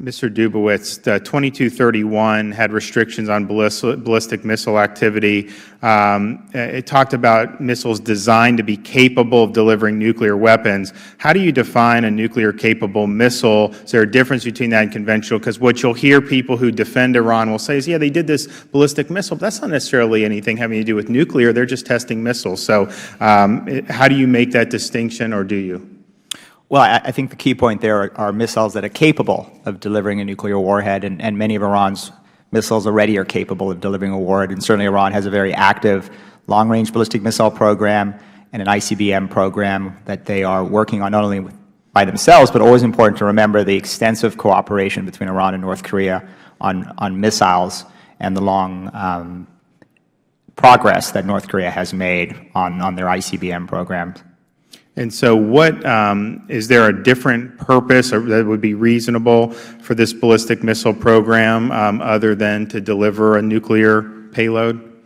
Mr. Dubowitz, 2231 had restrictions on ballistic missile activity. It talked about missiles designed to be capable of delivering nuclear weapons. How do you define a nuclear-capable missile? Is there a difference between that and conventional? Because what you'll hear people who defend Iran will say is, yeah, they did this ballistic missile, but that's not necessarily anything having to do with nuclear. They're just testing missiles. So how do you make that distinction, or do you? Well, I think the key point there are missiles that are capable of delivering a nuclear warhead, and many of Iran's missiles already are capable of delivering a warhead, and certainly Iran has a very active long-range ballistic missile program and an ICBM program that they are working on not only by themselves, but always important to remember the extensive cooperation between Iran and North Korea on missiles and the long progress that North Korea has made on their ICBM programs. And so what, is there a different purpose that would be reasonable for this ballistic missile program other than to deliver a nuclear payload?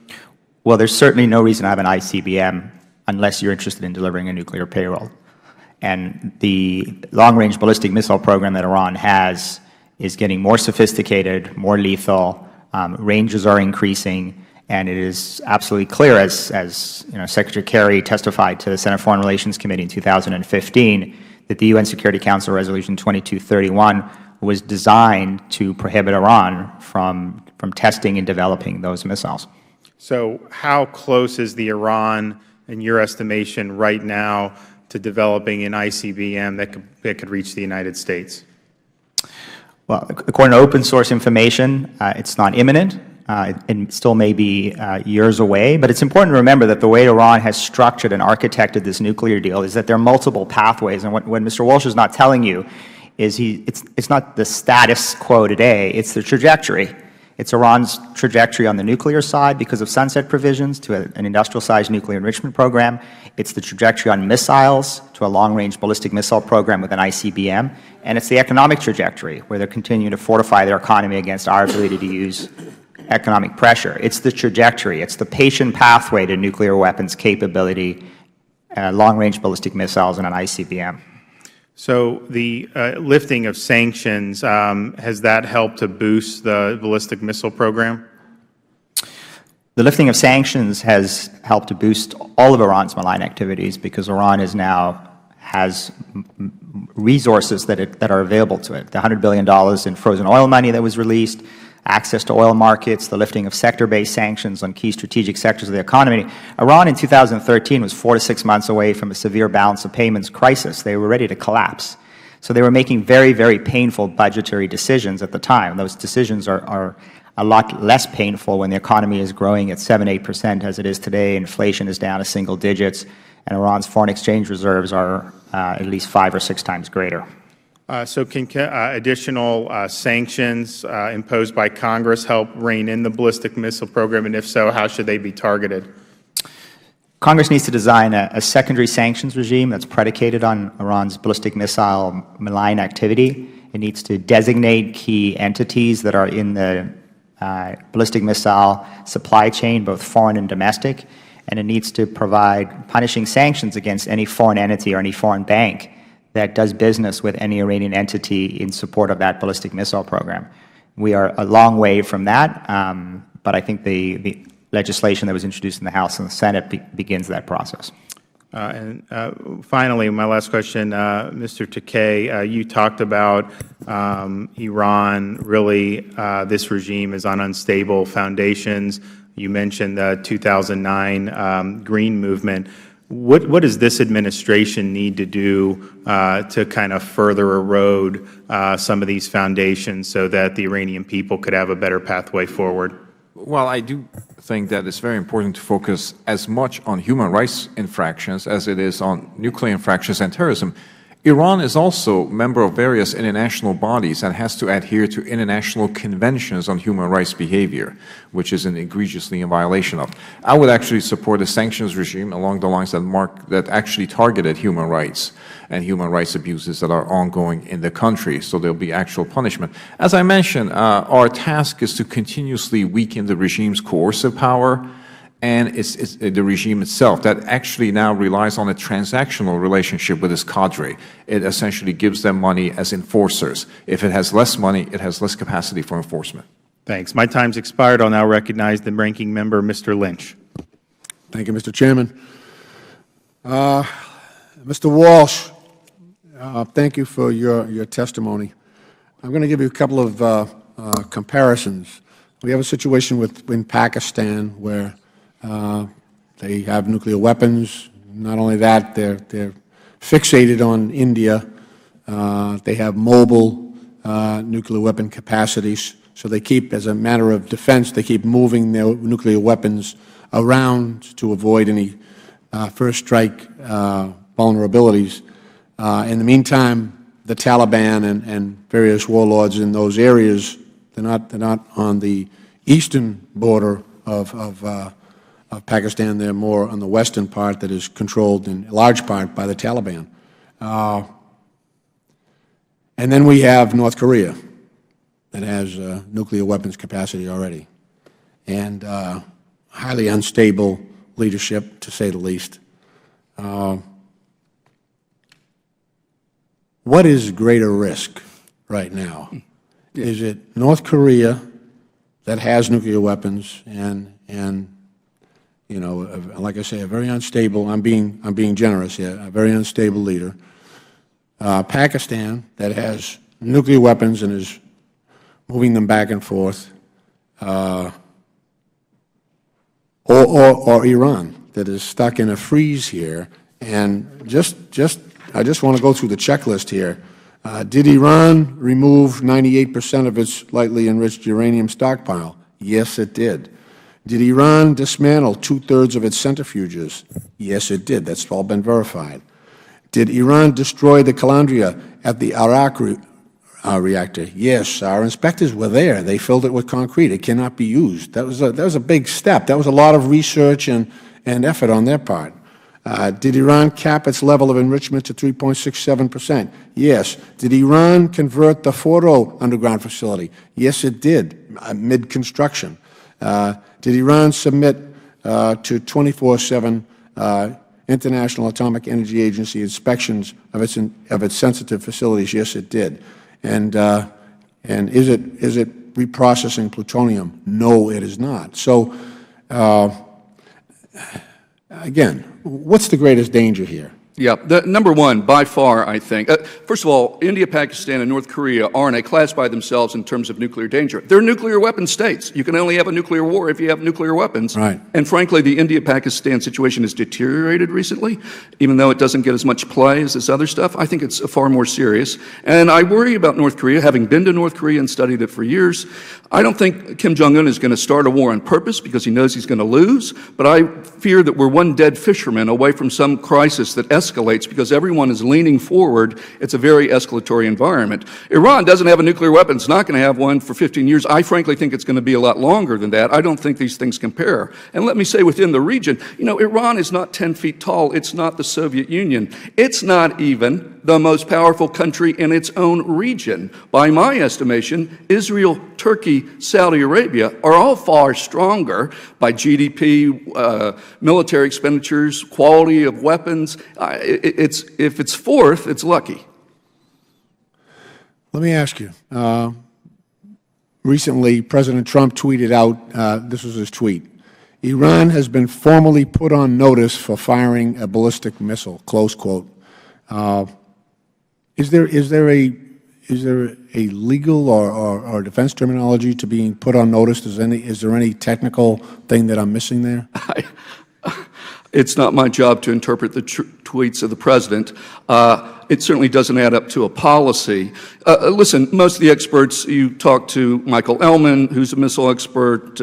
Well, there's certainly no reason to have an ICBM unless you're interested in delivering a nuclear payload. And the long-range ballistic missile program that Iran has is getting more sophisticated, more lethal, ranges are increasing, and it is absolutely clear, as you know, Secretary Kerry testified to the Senate Foreign Relations Committee in 2015, that the UN Security Council Resolution 2231 was designed to prohibit Iran from testing and developing those missiles. So how close is the Iran, in your estimation, right now to developing an ICBM that could reach the United States? Well, according to open source information, it's not imminent. It still may be years away, but it's important to remember that the way Iran has structured and architected this nuclear deal is that there are multiple pathways, and what Mr. Walsh is not telling you is it's not the status quo today, it's the trajectory. It's Iran's trajectory on the nuclear side because of sunset provisions to an industrial-sized nuclear enrichment program. It's the trajectory on missiles to a long-range ballistic missile program with an ICBM, and it's the economic trajectory where they're continuing to fortify their economy against our ability to use economic pressure. It's the trajectory. It's the patient pathway to nuclear weapons capability, long-range ballistic missiles, and an ICBM. So the lifting of sanctions, has that helped to boost the ballistic missile program? The lifting of sanctions has helped to boost all of Iran's malign activities because Iran has resources that are available to it. The $100 billion in frozen oil money that was released, access to oil markets, the lifting of sector-based sanctions on key strategic sectors of the economy. Iran in 2013 was 4 to 6 months away from a severe balance of payments crisis. They were ready to collapse. So they were making very, very painful budgetary decisions at the time. Those decisions are a lot less painful when the economy is growing at 7–8% as it is today, inflation is down to single digits, and Iran's foreign exchange reserves are at least 5 or 6 times greater. So can additional sanctions imposed by Congress help rein in the ballistic missile program, and if so, how should they be targeted? Congress needs to design a secondary sanctions regime that's predicated on Iran's ballistic missile malign activity. It needs to designate key entities that are in the ballistic missile supply chain, both foreign and domestic, and it needs to provide punishing sanctions against any foreign entity or any foreign bank that does business with any Iranian entity in support of that ballistic missile program. We are a long way from that, but I think the legislation that was introduced in the House and the Senate begins that process. And finally, my last question, Mr. Takei, you talked about Iran, really this regime is on unstable foundations. You mentioned the 2009 Green Movement. What does this administration need to do to kind of further erode some of these foundations so that the Iranian people could have a better pathway forward? Well, I do think that it's very important to focus as much on human rights infractions as it is on nuclear infractions and terrorism. Iran is also a member of various international bodies and has to adhere to international conventions on human rights behavior, which is egregiously in violation of. I would actually support a sanctions regime along the lines that actually targeted human rights and human rights abuses that are ongoing in the country, so there will be actual punishment. As I mentioned, our task is to continuously weaken the regime's coercive power and it's the regime itself that actually now relies on a transactional relationship with its cadre. It essentially gives them money as enforcers. If it has less money, it has less capacity for enforcement. Thanks. My time's expired. I'll now recognize the ranking member, Mr. Lynch. Thank you, Mr. Chairman. Mr. Walsh, thank you for your testimony. I'm going to give you a couple of comparisons. We have a situation in Pakistan where they have nuclear weapons. Not only that, they're fixated on India. They have mobile nuclear weapon capacities. So they keep, as a matter of defense, they keep moving their nuclear weapons around to avoid any first strike vulnerabilities. In the meantime, the Taliban and various warlords in those areas, they're not on the eastern border of Pakistan. They're more on the western part that is controlled in large part by the Taliban. And then we have North Korea that has nuclear weapons capacity already, and highly unstable leadership, to say the least. What is greater risk right now? Is it North Korea that has nuclear weapons and you know, like I say, a very unstable, I'm being generous here, a very unstable leader. Pakistan that has nuclear weapons and is moving them back and forth, or Iran that is stuck in a freeze here. And I just want to go through the checklist here. Did Iran remove 98% of its lightly enriched uranium stockpile? Yes, it did. Did Iran dismantle 2/3 of its centrifuges? Yes, it did. That's all been verified. Did Iran destroy the calandria at the Arak reactor? Yes, our inspectors were there. They filled it with concrete. It cannot be used. That was a big step. That was a lot of research and effort on their part. Did Iran cap its level of enrichment to 3.67%? Yes. Did Iran convert the Fordo underground facility? Yes, it did, mid-construction. Did Iran submit to 24/7 International Atomic Energy Agency inspections of its sensitive facilities? Yes, it did. And is it reprocessing plutonium? No, it is not. So, again, what's the greatest danger here? Yeah, number one, by far, I think. First of all, India, Pakistan, and North Korea are in a class by themselves in terms of nuclear danger. They're nuclear weapon states. You can only have a nuclear war if you have nuclear weapons. Right. And frankly, the India-Pakistan situation has deteriorated recently, even though it doesn't get as much play as this other stuff. I think it's far more serious. And I worry about North Korea, having been to North Korea and studied it for years. I don't think Kim Jong-un is going to start a war on purpose because he knows he's going to lose, but I fear that we're one dead fisherman away from some crisis that escalates because everyone is leaning forward. It's a very escalatory environment. Iran doesn't have a nuclear weapon. It's not going to have one for 15 years. I frankly think it's going to be a lot longer than that. I don't think these things compare. And let me say within the region, you know, Iran is not 10 feet tall. It's not the Soviet Union. It's not even the most powerful country in its own region. By my estimation, Israel, Turkey, Saudi Arabia are all far stronger by GDP, military expenditures, quality of weapons. If it's fourth, it's lucky. Let me ask you. Recently, President Trump tweeted out, this was his tweet, Iran has been formally put on notice for firing a ballistic missile, close quote. Is there a legal or defense terminology to being put on notice? Is there any technical thing that I'm missing there? It's not my job to interpret the tweets of the President. It certainly doesn't add up to a policy. Listen, most of the experts, you talk to Michael Ellman, who's a missile expert,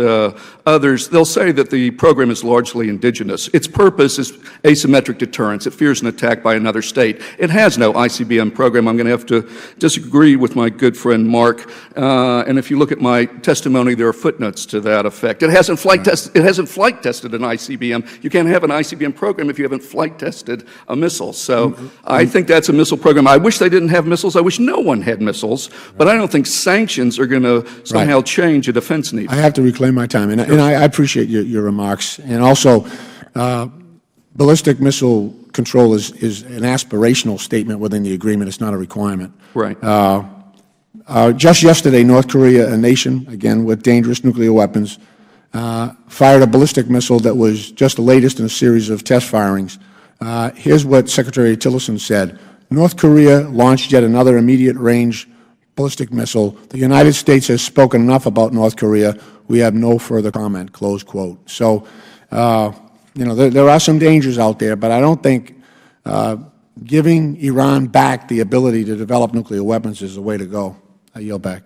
others, they'll say that the program is largely indigenous. Its purpose is asymmetric deterrence. It fears an attack by another state. It has no ICBM program. I'm going to have to disagree with my good friend Mark. And if you look at my testimony, there are footnotes to that effect. It hasn't flight tested an ICBM. You can't have an ICBM program if you haven't flight tested a missile. So I think that's a missile program. I wish they didn't have missiles. I wish no one had missiles. But I don't think sanctions are going to somehow change a defense need. I have to reclaim my time, and I appreciate your remarks. And also, ballistic missile control is an aspirational statement within the agreement. It's not a requirement. Right. Just yesterday, North Korea, a nation, again, with dangerous nuclear weapons, fired a ballistic missile that was just the latest in a series of test firings. Here's what Secretary Tillerson said. North Korea launched yet another immediate-range ballistic missile. The United States has spoken enough about North Korea. We have no further comment, close quote. So, you know, there are some dangers out there, but I don't think giving Iran back the ability to develop nuclear weapons is the way to go. I yield back.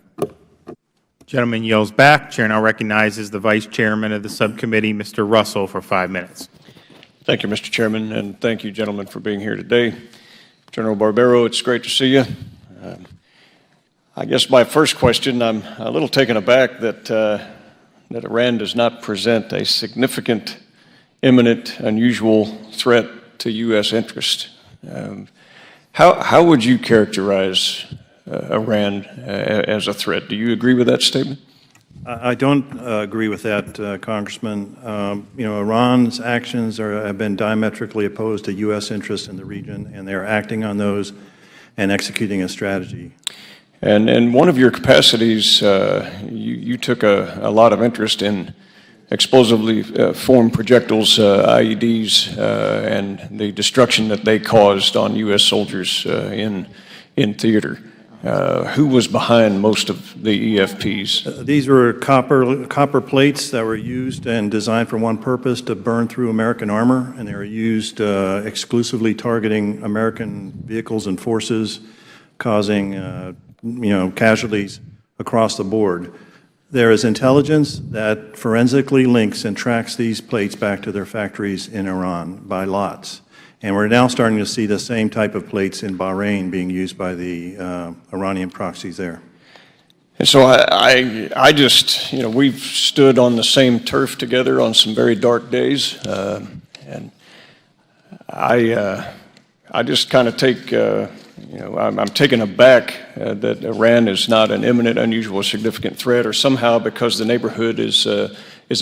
Gentleman yields back. Chair now recognizes the Vice Chairman of the subcommittee, Mr. Russell, for 5 minutes. Thank you, Mr. Chairman, and thank you, gentlemen, for being here today. General Barbero, it's great to see you. I guess my first question, I'm a little taken aback that Iran does not present a significant, imminent, unusual threat to U.S. interest. How would you characterize Iran as a threat? Do you agree with that statement? I don't agree with that, Congressman. You know, Iran's actions have been diametrically opposed to U.S. interests in the region, and they're acting on those and executing a strategy. And in one of your capacities, you took a lot of interest in explosively formed projectiles, IEDs, and the destruction that they caused on U.S. soldiers in theater. Who was behind most of the EFPs? These were copper plates that were used and designed for one purpose, to burn through American armor, and they were used exclusively targeting American vehicles and forces, causing casualties across the board. There is intelligence that forensically links and tracks these plates back to their factories in Iran by lots. And we're now starting to see the same type of plates in Bahrain being used by the Iranian proxies there. And so I just, you know, we've stood on the same turf together on some very dark days, and I just kind of take, I'm taken aback that Iran is not an imminent, unusual, significant threat, or somehow because the neighborhood is a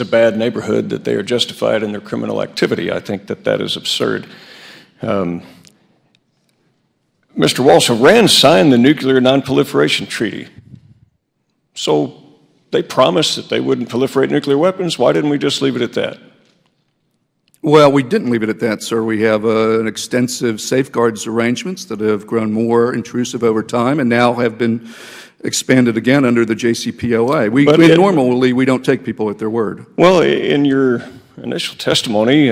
bad neighborhood that they are justified in their criminal activity. I think that is absurd. Mr. Walsh, Iran signed the Nuclear Non-Proliferation Treaty. So they promised that they wouldn't proliferate nuclear weapons. Why didn't we just leave it at that? Well, we didn't leave it at that, sir. We have an extensive safeguards arrangements that have grown more intrusive over time and now have been expanded again under the JCPOA. Normally, we don't take people at their word. Well, in your initial testimony,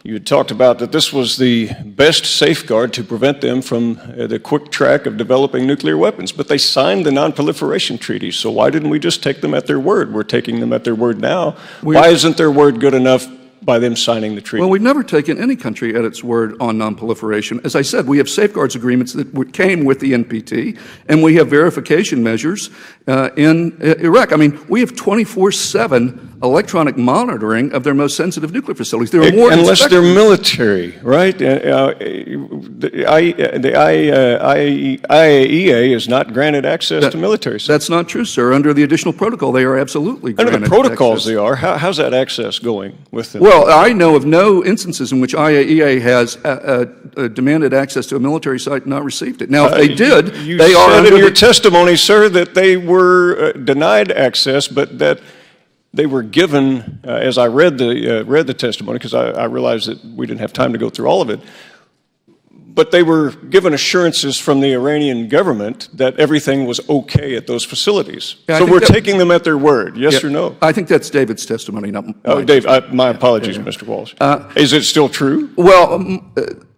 you had talked about that this was the best safeguard to prevent them from the quick track of developing nuclear weapons. But they signed the Non-Proliferation Treaty, so why didn't we just take them at their word? We're taking them at their word now. Why isn't their word good enough by them signing the treaty? Well, we've never taken any country at its word on non-proliferation. As I said, we have safeguards agreements that came with the NPT, and we have verification measures in Iraq. I mean, we have 24/7 electronic monitoring of their most sensitive nuclear facilities. There are more unless they're military, right? The IAEA is not granted access to military. That's not true, sir. Under the additional protocol, they are absolutely granted Under the protocols, access. They are. How's that access going with them? Well, I know of no instances in which IAEA has demanded access to a military site and not received it. Now, if they did, you they are said under in your testimony, sir, that they were denied access, but that they were given, as I read the testimony, because I realized that we didn't have time to go through all of it, but they were given assurances from the Iranian government that everything was okay at those facilities. Yeah, I so think we're that- taking them at their word, yes Yeah, or no? I think that's David's testimony, not Oh, mine. Dave, my apologies, Mr. Walsh. Is it still true? Well,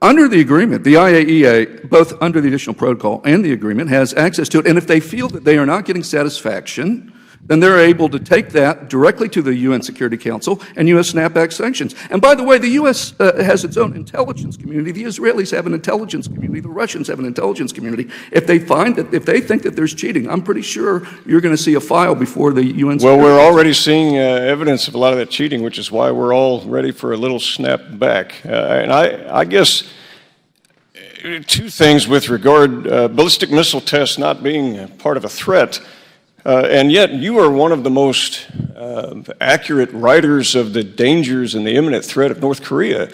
under the agreement, the IAEA, both under the additional protocol and the agreement, has access to it. And if they feel that they are not getting satisfaction, then they're able to take that directly to the UN Security Council and U.S. snapback sanctions. And by the way, the U.S. Has its own intelligence community. The Israelis have an intelligence community. The Russians have an intelligence community. If they think that there's cheating, I'm pretty sure you're going to see a file before the UN. Well, we're already seeing evidence of a lot of that cheating, which is why we're all ready for a little snap back. And I guess two things with regard ballistic missile tests not being part of a threat. And yet, you are one of the most accurate writers of the dangers and the imminent threat of North Korea.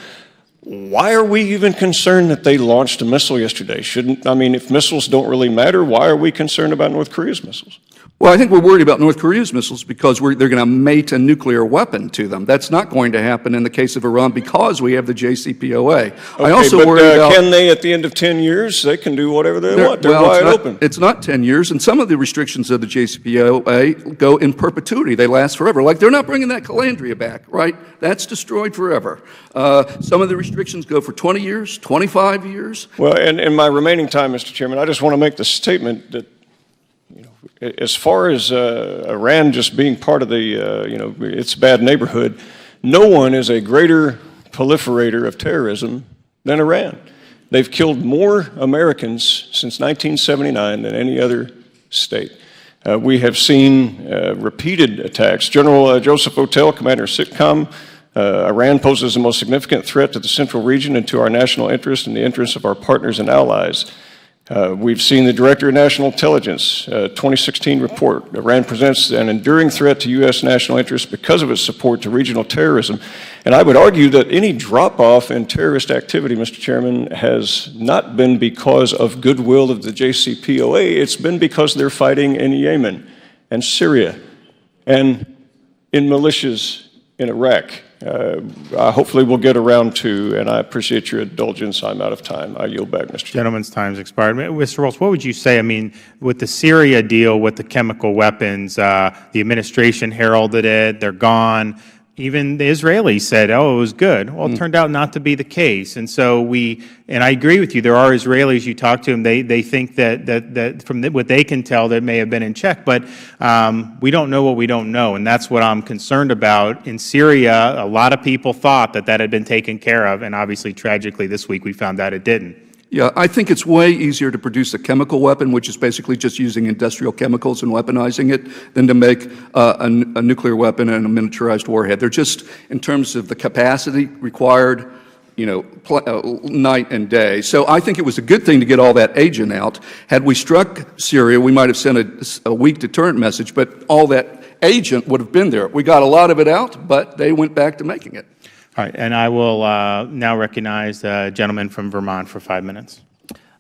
Why are we even concerned that they launched a missile yesterday? If missiles don't really matter, why are we concerned about North Korea's missiles? Well, I think we're worried about North Korea's missiles because they're going to mate a nuclear weapon to them. That's not going to happen in the case of Iran because we have the JCPOA. Okay, I also but worry about... can they, at the end of 10 years, they can do whatever they want. They're well, wide open. It's not 10 years, and some of the restrictions of the JCPOA go in perpetuity. They last forever. Like, they're not bringing that Calandria back, right? That's destroyed forever. Some of the restrictions go for 20 years, 25 years. Well, and in my remaining time, Mr. Chairman, I just want to make the statement that as far as Iran just being part of the, its bad neighborhood, no one is a greater proliferator of terrorism than Iran. They've killed more Americans since 1979 than any other state. We have seen repeated attacks. General Joseph Votel, commander of SITCOM, Iran poses the most significant threat to the central region and to our national interest and the interests of our partners and allies. We've seen the Director of National Intelligence 2016 report. Iran presents an enduring threat to U.S. national interests because of its support to regional terrorism. And I would argue that any drop-off in terrorist activity, Mr. Chairman, has not been because of goodwill of the JCPOA. It's been because they're fighting in Yemen and Syria and in militias in Iraq. Hopefully we'll get around to, and I appreciate your indulgence. I'm out of time. I yield back, Mr. Chairman. Gentleman's time's expired. Mr. Walsh, what would you say? I mean, with the Syria deal, with the chemical weapons, the administration heralded it, they're gone. Even the Israelis said, oh, it was good. Well, it turned out not to be the case. And so and I agree with you, there are Israelis, you talk to them, they think that from what they can tell, that may have been in check. But we don't know what we don't know, and that's what I'm concerned about. In Syria, a lot of people thought that had been taken care of, and obviously, tragically, this week we found out it didn't. Yeah, I think it's way easier to produce a chemical weapon, which is basically just using industrial chemicals and weaponizing it, than to make a nuclear weapon and a miniaturized warhead. They're just, in terms of the capacity required, night and day. So I think it was a good thing to get all that agent out. Had we struck Syria, we might have sent a weak deterrent message, but all that agent would have been there. We got a lot of it out, but they went back to making it. All right, and I will now recognize the gentleman from Vermont for 5 minutes.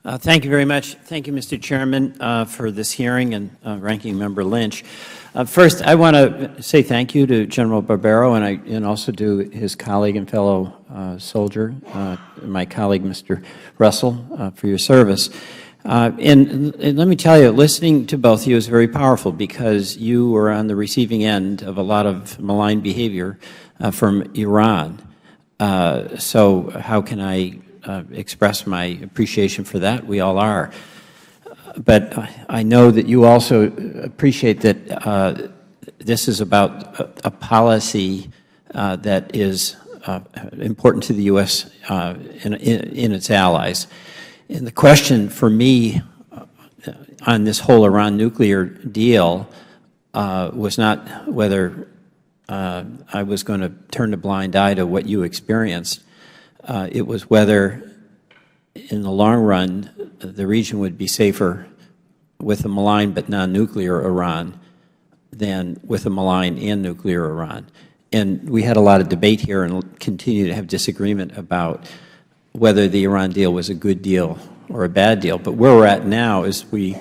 Thank you very much. Thank you, Mr. Chairman, for this hearing, and Ranking Member Lynch. First, I want to say thank you to General Barbero, and also to his colleague and fellow soldier, my colleague, Mr. Russell, for your service. And let me tell you, listening to both of you is very powerful, because you were on the receiving end of a lot of malign behavior from Iran. So how can I express my appreciation for that? We all are. But I know that you also appreciate that this is about a policy that is important to the U.S. In its allies. And the question for me on this whole Iran nuclear deal was not whether I was going to turn a blind eye to what you experienced. It was whether, in the long run, the region would be safer with a malign but non-nuclear Iran than with a malign and nuclear Iran. And we had a lot of debate here and continue to have disagreement about whether the Iran deal was a good deal or a bad deal. But where we're at now is we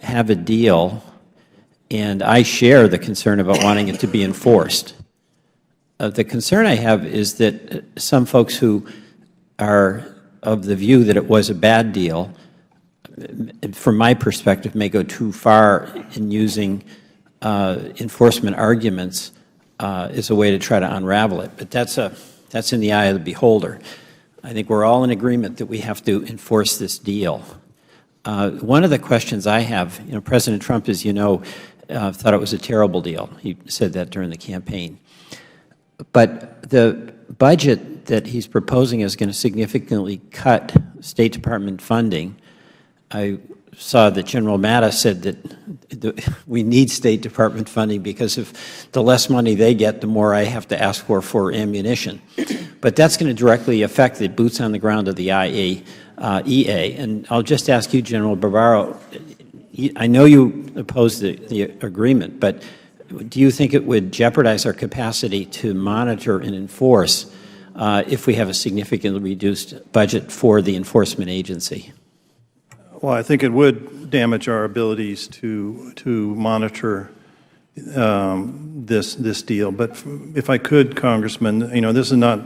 have a deal, and I share the concern about wanting it to be enforced. The concern I have is that some folks who are of the view that it was a bad deal, from my perspective, may go too far in using enforcement arguments as a way to try to unravel it. But that's in the eye of the beholder. I think we're all in agreement that we have to enforce this deal. One of the questions I have, President Trump, as you know, thought it was a terrible deal. He said that during the campaign. But the budget that he's proposing is going to significantly cut State Department funding. I saw that General Mattis said that we need State Department funding because if the less money they get, the more I have to ask for ammunition. But that's going to directly affect the boots on the ground of the IAEA. And I'll just ask you, General Barbaro, I know you oppose the agreement, but do you think it would jeopardize our capacity to monitor and enforce if we have a significantly reduced budget for the enforcement agency? Well, I think it would damage our abilities to monitor this deal. But if I could, Congressman, this is not,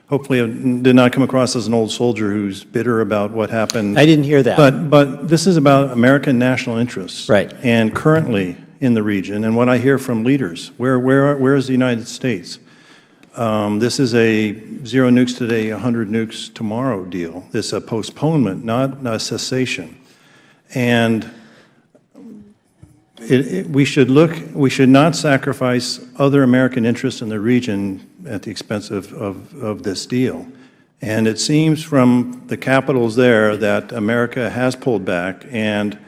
hopefully it did not come across as an old soldier who's bitter about what happened. I didn't hear that. But this is about American national interests. Right. And currently in the region, and what I hear from leaders, where is the United States? This is a 0 nukes today, 100 nukes tomorrow deal. This is a postponement, not a cessation. And we should not sacrifice other American interests in the region at the expense of this deal. And it seems from the capitals there that America has pulled back, and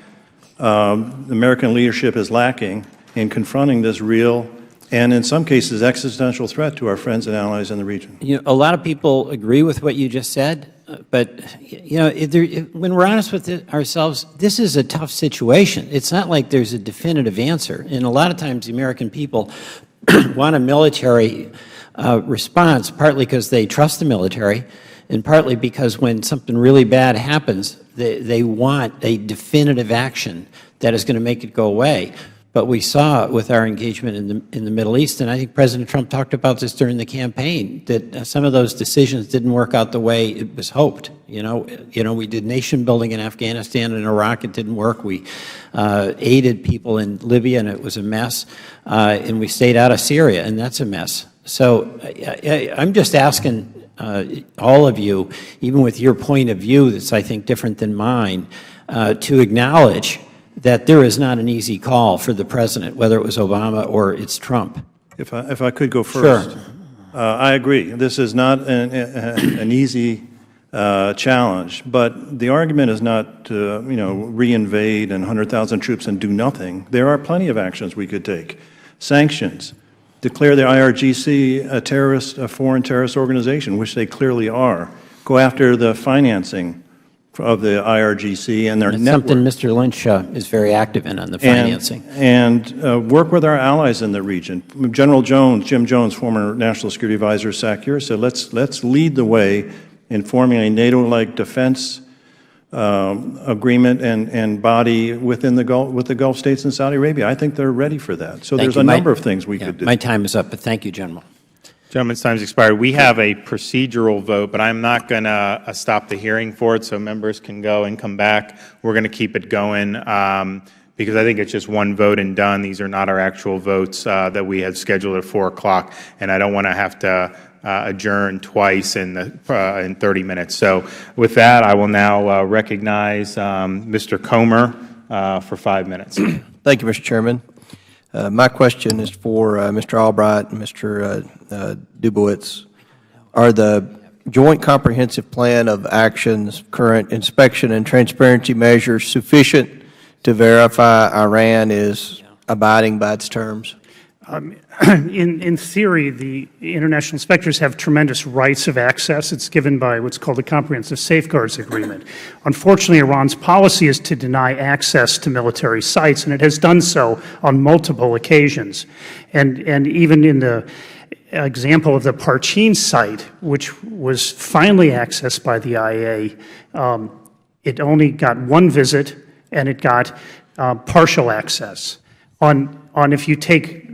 American leadership is lacking in confronting this real and in some cases existential threat to our friends and allies in the region. A lot of people agree with what you just said, but when we're honest with ourselves, this is a tough situation. It's not like there's a definitive answer. And a lot of times the American people want a military response, partly because they trust the military, and partly because when something really bad happens, they want a definitive action that is going to make it go away. But we saw with our engagement in the Middle East, and I think President Trump talked about this during the campaign, that some of those decisions didn't work out the way it was hoped. We did nation building in Afghanistan and Iraq, it didn't work. We aided people in Libya, and it was a mess. And we stayed out of Syria, and that's a mess. So I'm just asking all of you, even with your point of view that's, I think, different than mine, to acknowledge that there is not an easy call for the President, whether it was Obama or it's Trump. If I could go first. Sure. I agree. This is not an easy challenge, but the argument is not to, re-invade and 100,000 troops and do nothing. There are plenty of actions we could take. Sanctions. Declare the IRGC a foreign terrorist organization, which they clearly are. Go after the financing of the IRGC and their network. Something Mr. Lynch is very active in on the financing. And work with our allies in the region. General Jones, Jim Jones, former National Security Advisor, SACEUR, said let's lead the way in forming a NATO-like defense agreement and body with the Gulf states and Saudi Arabia. I think they're ready for that. So there's a number of things we could do. My time is up, but thank you, General. Gentleman's time has expired. We have a procedural vote, but I'm not going to stop the hearing for it so members can go and come back. We're going to keep it going because I think it's just one vote and done. These are not our actual votes that we had scheduled at 4 o'clock, and I don't want to have to adjourn twice in 30 minutes. So with that, I will now recognize Mr. Comer for 5 minutes. Thank you, Mr. Chairman. My question is for Mr. Albright and Mr. Dubowitz. Are the Joint Comprehensive Plan of Actions, current inspection and transparency measures sufficient to verify Iran is abiding by its terms? In theory, the international inspectors have tremendous rights of access. It's given by what's called the Comprehensive Safeguards Agreement. Unfortunately, Iran's policy is to deny access to military sites, and it has done so on multiple occasions. And even in the example of the Parchin site, which was finally accessed by the IA, it only got one visit, and it got partial access. If you take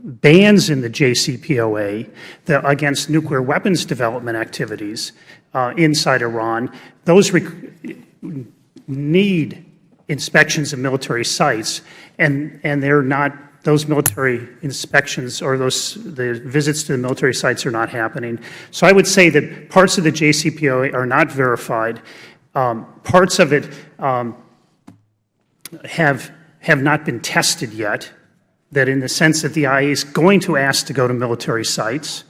bans in the JCPOA against nuclear weapons development activities, inside Iran. Those need inspections of military sites, and they're not. Those military inspections or the visits to the military sites are not happening. So I would say that parts of the JCPOA are not verified. Parts of it have not been tested yet, that in the sense that the IAEA is going to ask to go to military sites,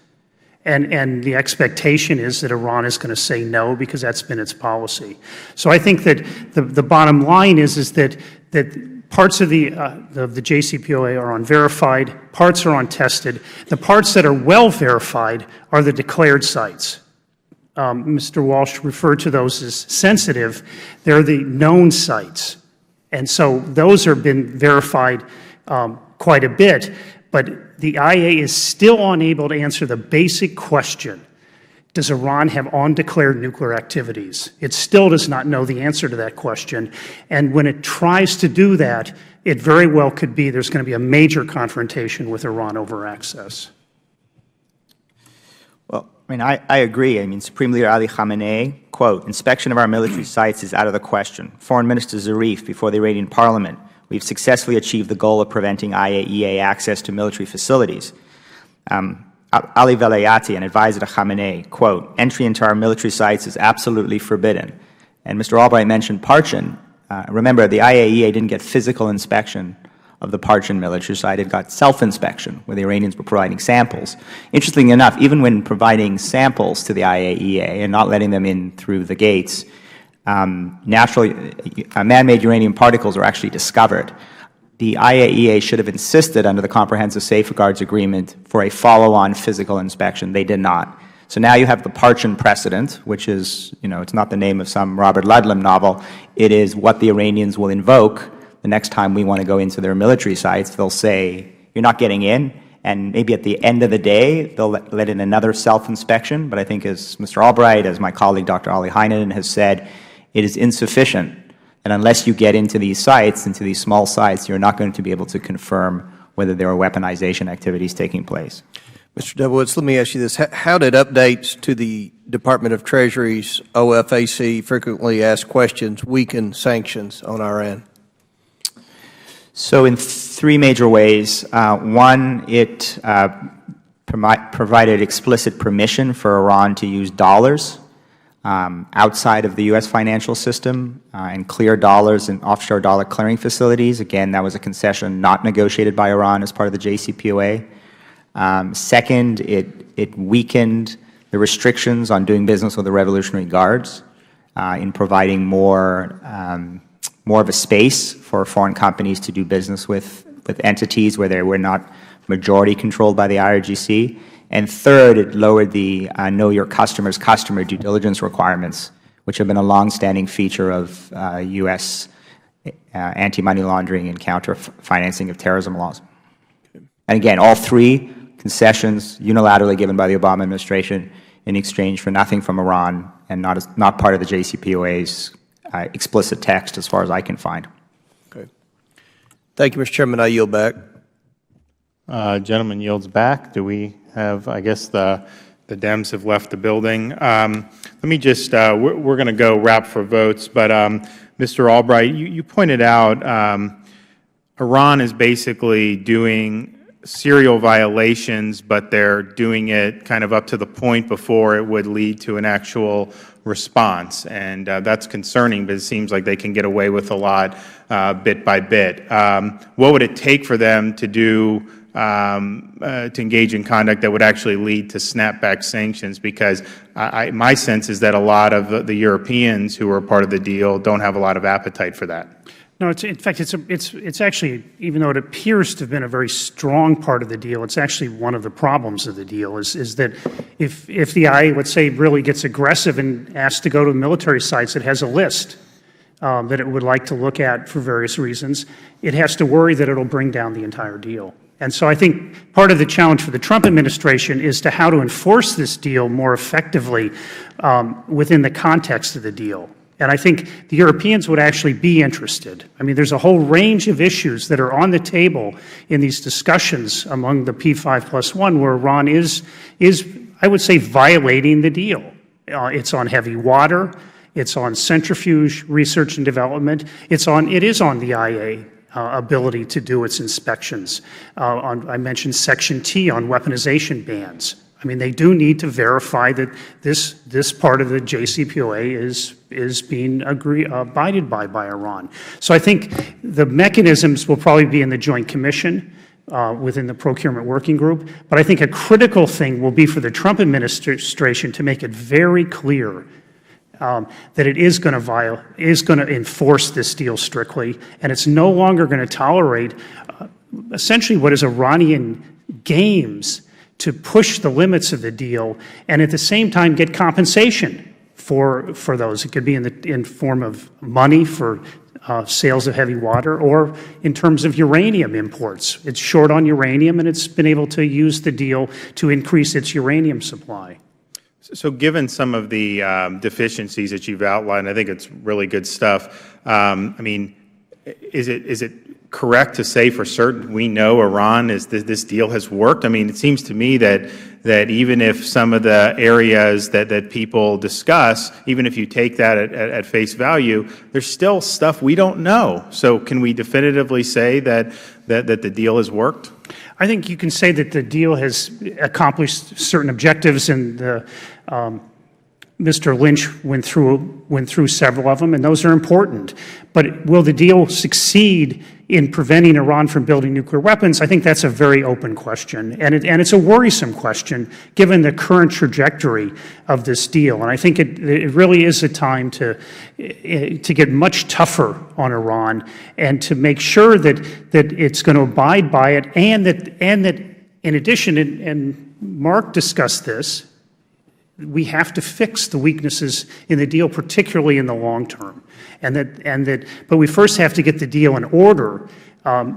and the expectation is that Iran is going to say no because that's been its policy. So I think that the bottom line is that parts of the JCPOA are unverified, parts are untested. The parts that are well verified are the declared sites. Mr. Walsh referred to those as sensitive. They're the known sites. And so those have been verified quite a bit, but the IAEA is still unable to answer the basic question: does Iran have undeclared nuclear activities? It still does not know the answer to that question. And when it tries to do that, it very well could be there's going to be a major confrontation with Iran over access. Well, I mean, I agree. I mean, Supreme Leader Ali Khamenei, quote, "Inspection of our military sites is out of the question." Foreign Minister Zarif, before the Iranian parliament, "We've successfully achieved the goal of preventing IAEA access to military facilities." Ali Velayati, an advisor to Khamenei, quote, "Entry into our military sites is absolutely forbidden." And Mr. Albright mentioned Parchin. Remember, the IAEA didn't get physical inspection of the Parchin military site. It got self-inspection, where the Iranians were providing samples. Interestingly enough, even when providing samples to the IAEA and not letting them in through the gates, man-made uranium particles are actually discovered. The IAEA should have insisted under the Comprehensive Safeguards Agreement for a follow-on physical inspection. They did not. So now you have the Parchin precedent, which is, it's not the name of some Robert Ludlum novel. It is what the Iranians will invoke the next time we want to go into their military sites. They'll say, "You're not getting in," and maybe at the end of the day, they'll let in another self-inspection. But I think, as Mr. Albright, as my colleague Dr. Ali Heinonen has said, it is insufficient. And unless you get into these sites, into these small sites, you're not going to be able to confirm whether there are weaponization activities taking place. Mr. Dubowitz, let me ask you this. How did updates to the Department of Treasury's OFAC frequently asked questions weaken sanctions on Iran? So in three major ways. One, it provided explicit permission for Iran to use dollars outside of the U.S. financial system and clear dollars in offshore dollar clearing facilities. Again, that was a concession not negotiated by Iran as part of the JCPOA. Second, it weakened the restrictions on doing business with the Revolutionary Guards in providing more of a space for foreign companies to do business with entities where they were not majority controlled by the IRGC. And third, it lowered the know your customer's customer due diligence requirements, which have been a longstanding feature of U.S. anti-money laundering and counter-financing of terrorism laws. And again, all three concessions unilaterally given by the Obama administration in exchange for nothing from Iran and not part of the JCPOA's explicit text as far as I can find. Okay. Thank you, Mr. Chairman. I yield back. Gentleman yields back. Do we have, I guess the Dems have left the building. Let me just, we're going to go wrap for votes, but Mr. Albright, you pointed out Iran is basically doing serial violations, but they're doing it kind of up to the point before it would lead to an actual response. And that's concerning, but it seems like they can get away with a lot bit by bit. What would it take for them to do to engage in conduct that would actually lead to snapback sanctions? Because my sense is that a lot of the Europeans who are part of the deal don't have a lot of appetite for that. No, in fact, it's actually, even though it appears to have been a very strong part of the deal, it's actually one of the problems of the deal is that if the IAEA, let's say, really gets aggressive and asks to go to military sites, it has a list that it would like to look at for various reasons. It has to worry that it'll bring down the entire deal. And so I think part of the challenge for the Trump administration is to how to enforce this deal more effectively within the context of the deal. And I think the Europeans would actually be interested. I mean, there's a whole range of issues that are on the table in these discussions among the P5+1 where Iran is, I would say, violating the deal. it's on heavy water, it's on centrifuge research and development, it is on the IA ability to do its inspections. I mentioned Section T on weaponization bans. I mean, they do need to verify that this part of the JCPOA is being abided by Iran. So I think the mechanisms will probably be in the Joint Commission within the Procurement Working Group, but I think a critical thing will be for the Trump administration to make it very clear that it is going to enforce this deal strictly, and it's no longer going to tolerate essentially what is Iranian games to push the limits of the deal and at the same time get compensation for those. It could be in form of money for sales of heavy water or in terms of uranium imports. It's short on uranium, and it's been able to use the deal to increase its uranium supply. So given some of the deficiencies that you've outlined, I think it's really good stuff. I mean, is it correct to say for certain we know Iran this deal has worked? I mean, it seems to me that even if some of the areas that people discuss, even if you take that at face value, there's still stuff we don't know. So can we definitively say that the deal has worked? I think you can say that the deal has accomplished certain objectives, and Mr. Lynch went through several of them, and those are important. But will the deal succeed in preventing Iran from building nuclear weapons? I think that's a very open question, and it's a worrisome question given the current trajectory of this deal. And I think it really is a time to get much tougher on Iran and to make sure that it's going to abide by it, and that in addition, and Mark discussed this, we have to fix the weaknesses in the deal, particularly in the long term, but we first have to get the deal in order,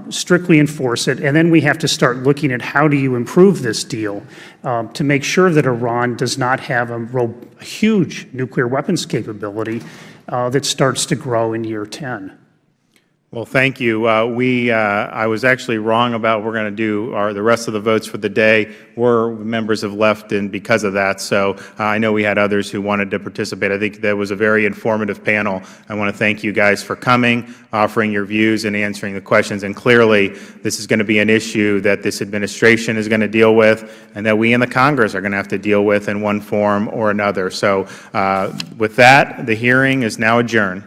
strictly enforce it, and then we have to start looking at how do you improve this deal to make sure that Iran does not have a huge nuclear weapons capability that starts to grow in year 10. Well, thank you. I was actually wrong about we're going to do the rest of the votes for the day. Members have left and because of that. So I know we had others who wanted to participate. I think that was a very informative panel. I want to thank you guys for coming, offering your views and answering the questions. And clearly, this is going to be an issue that this administration is going to deal with and that we in the Congress are going to have to deal with in one form or another. So with that, the hearing is now adjourned.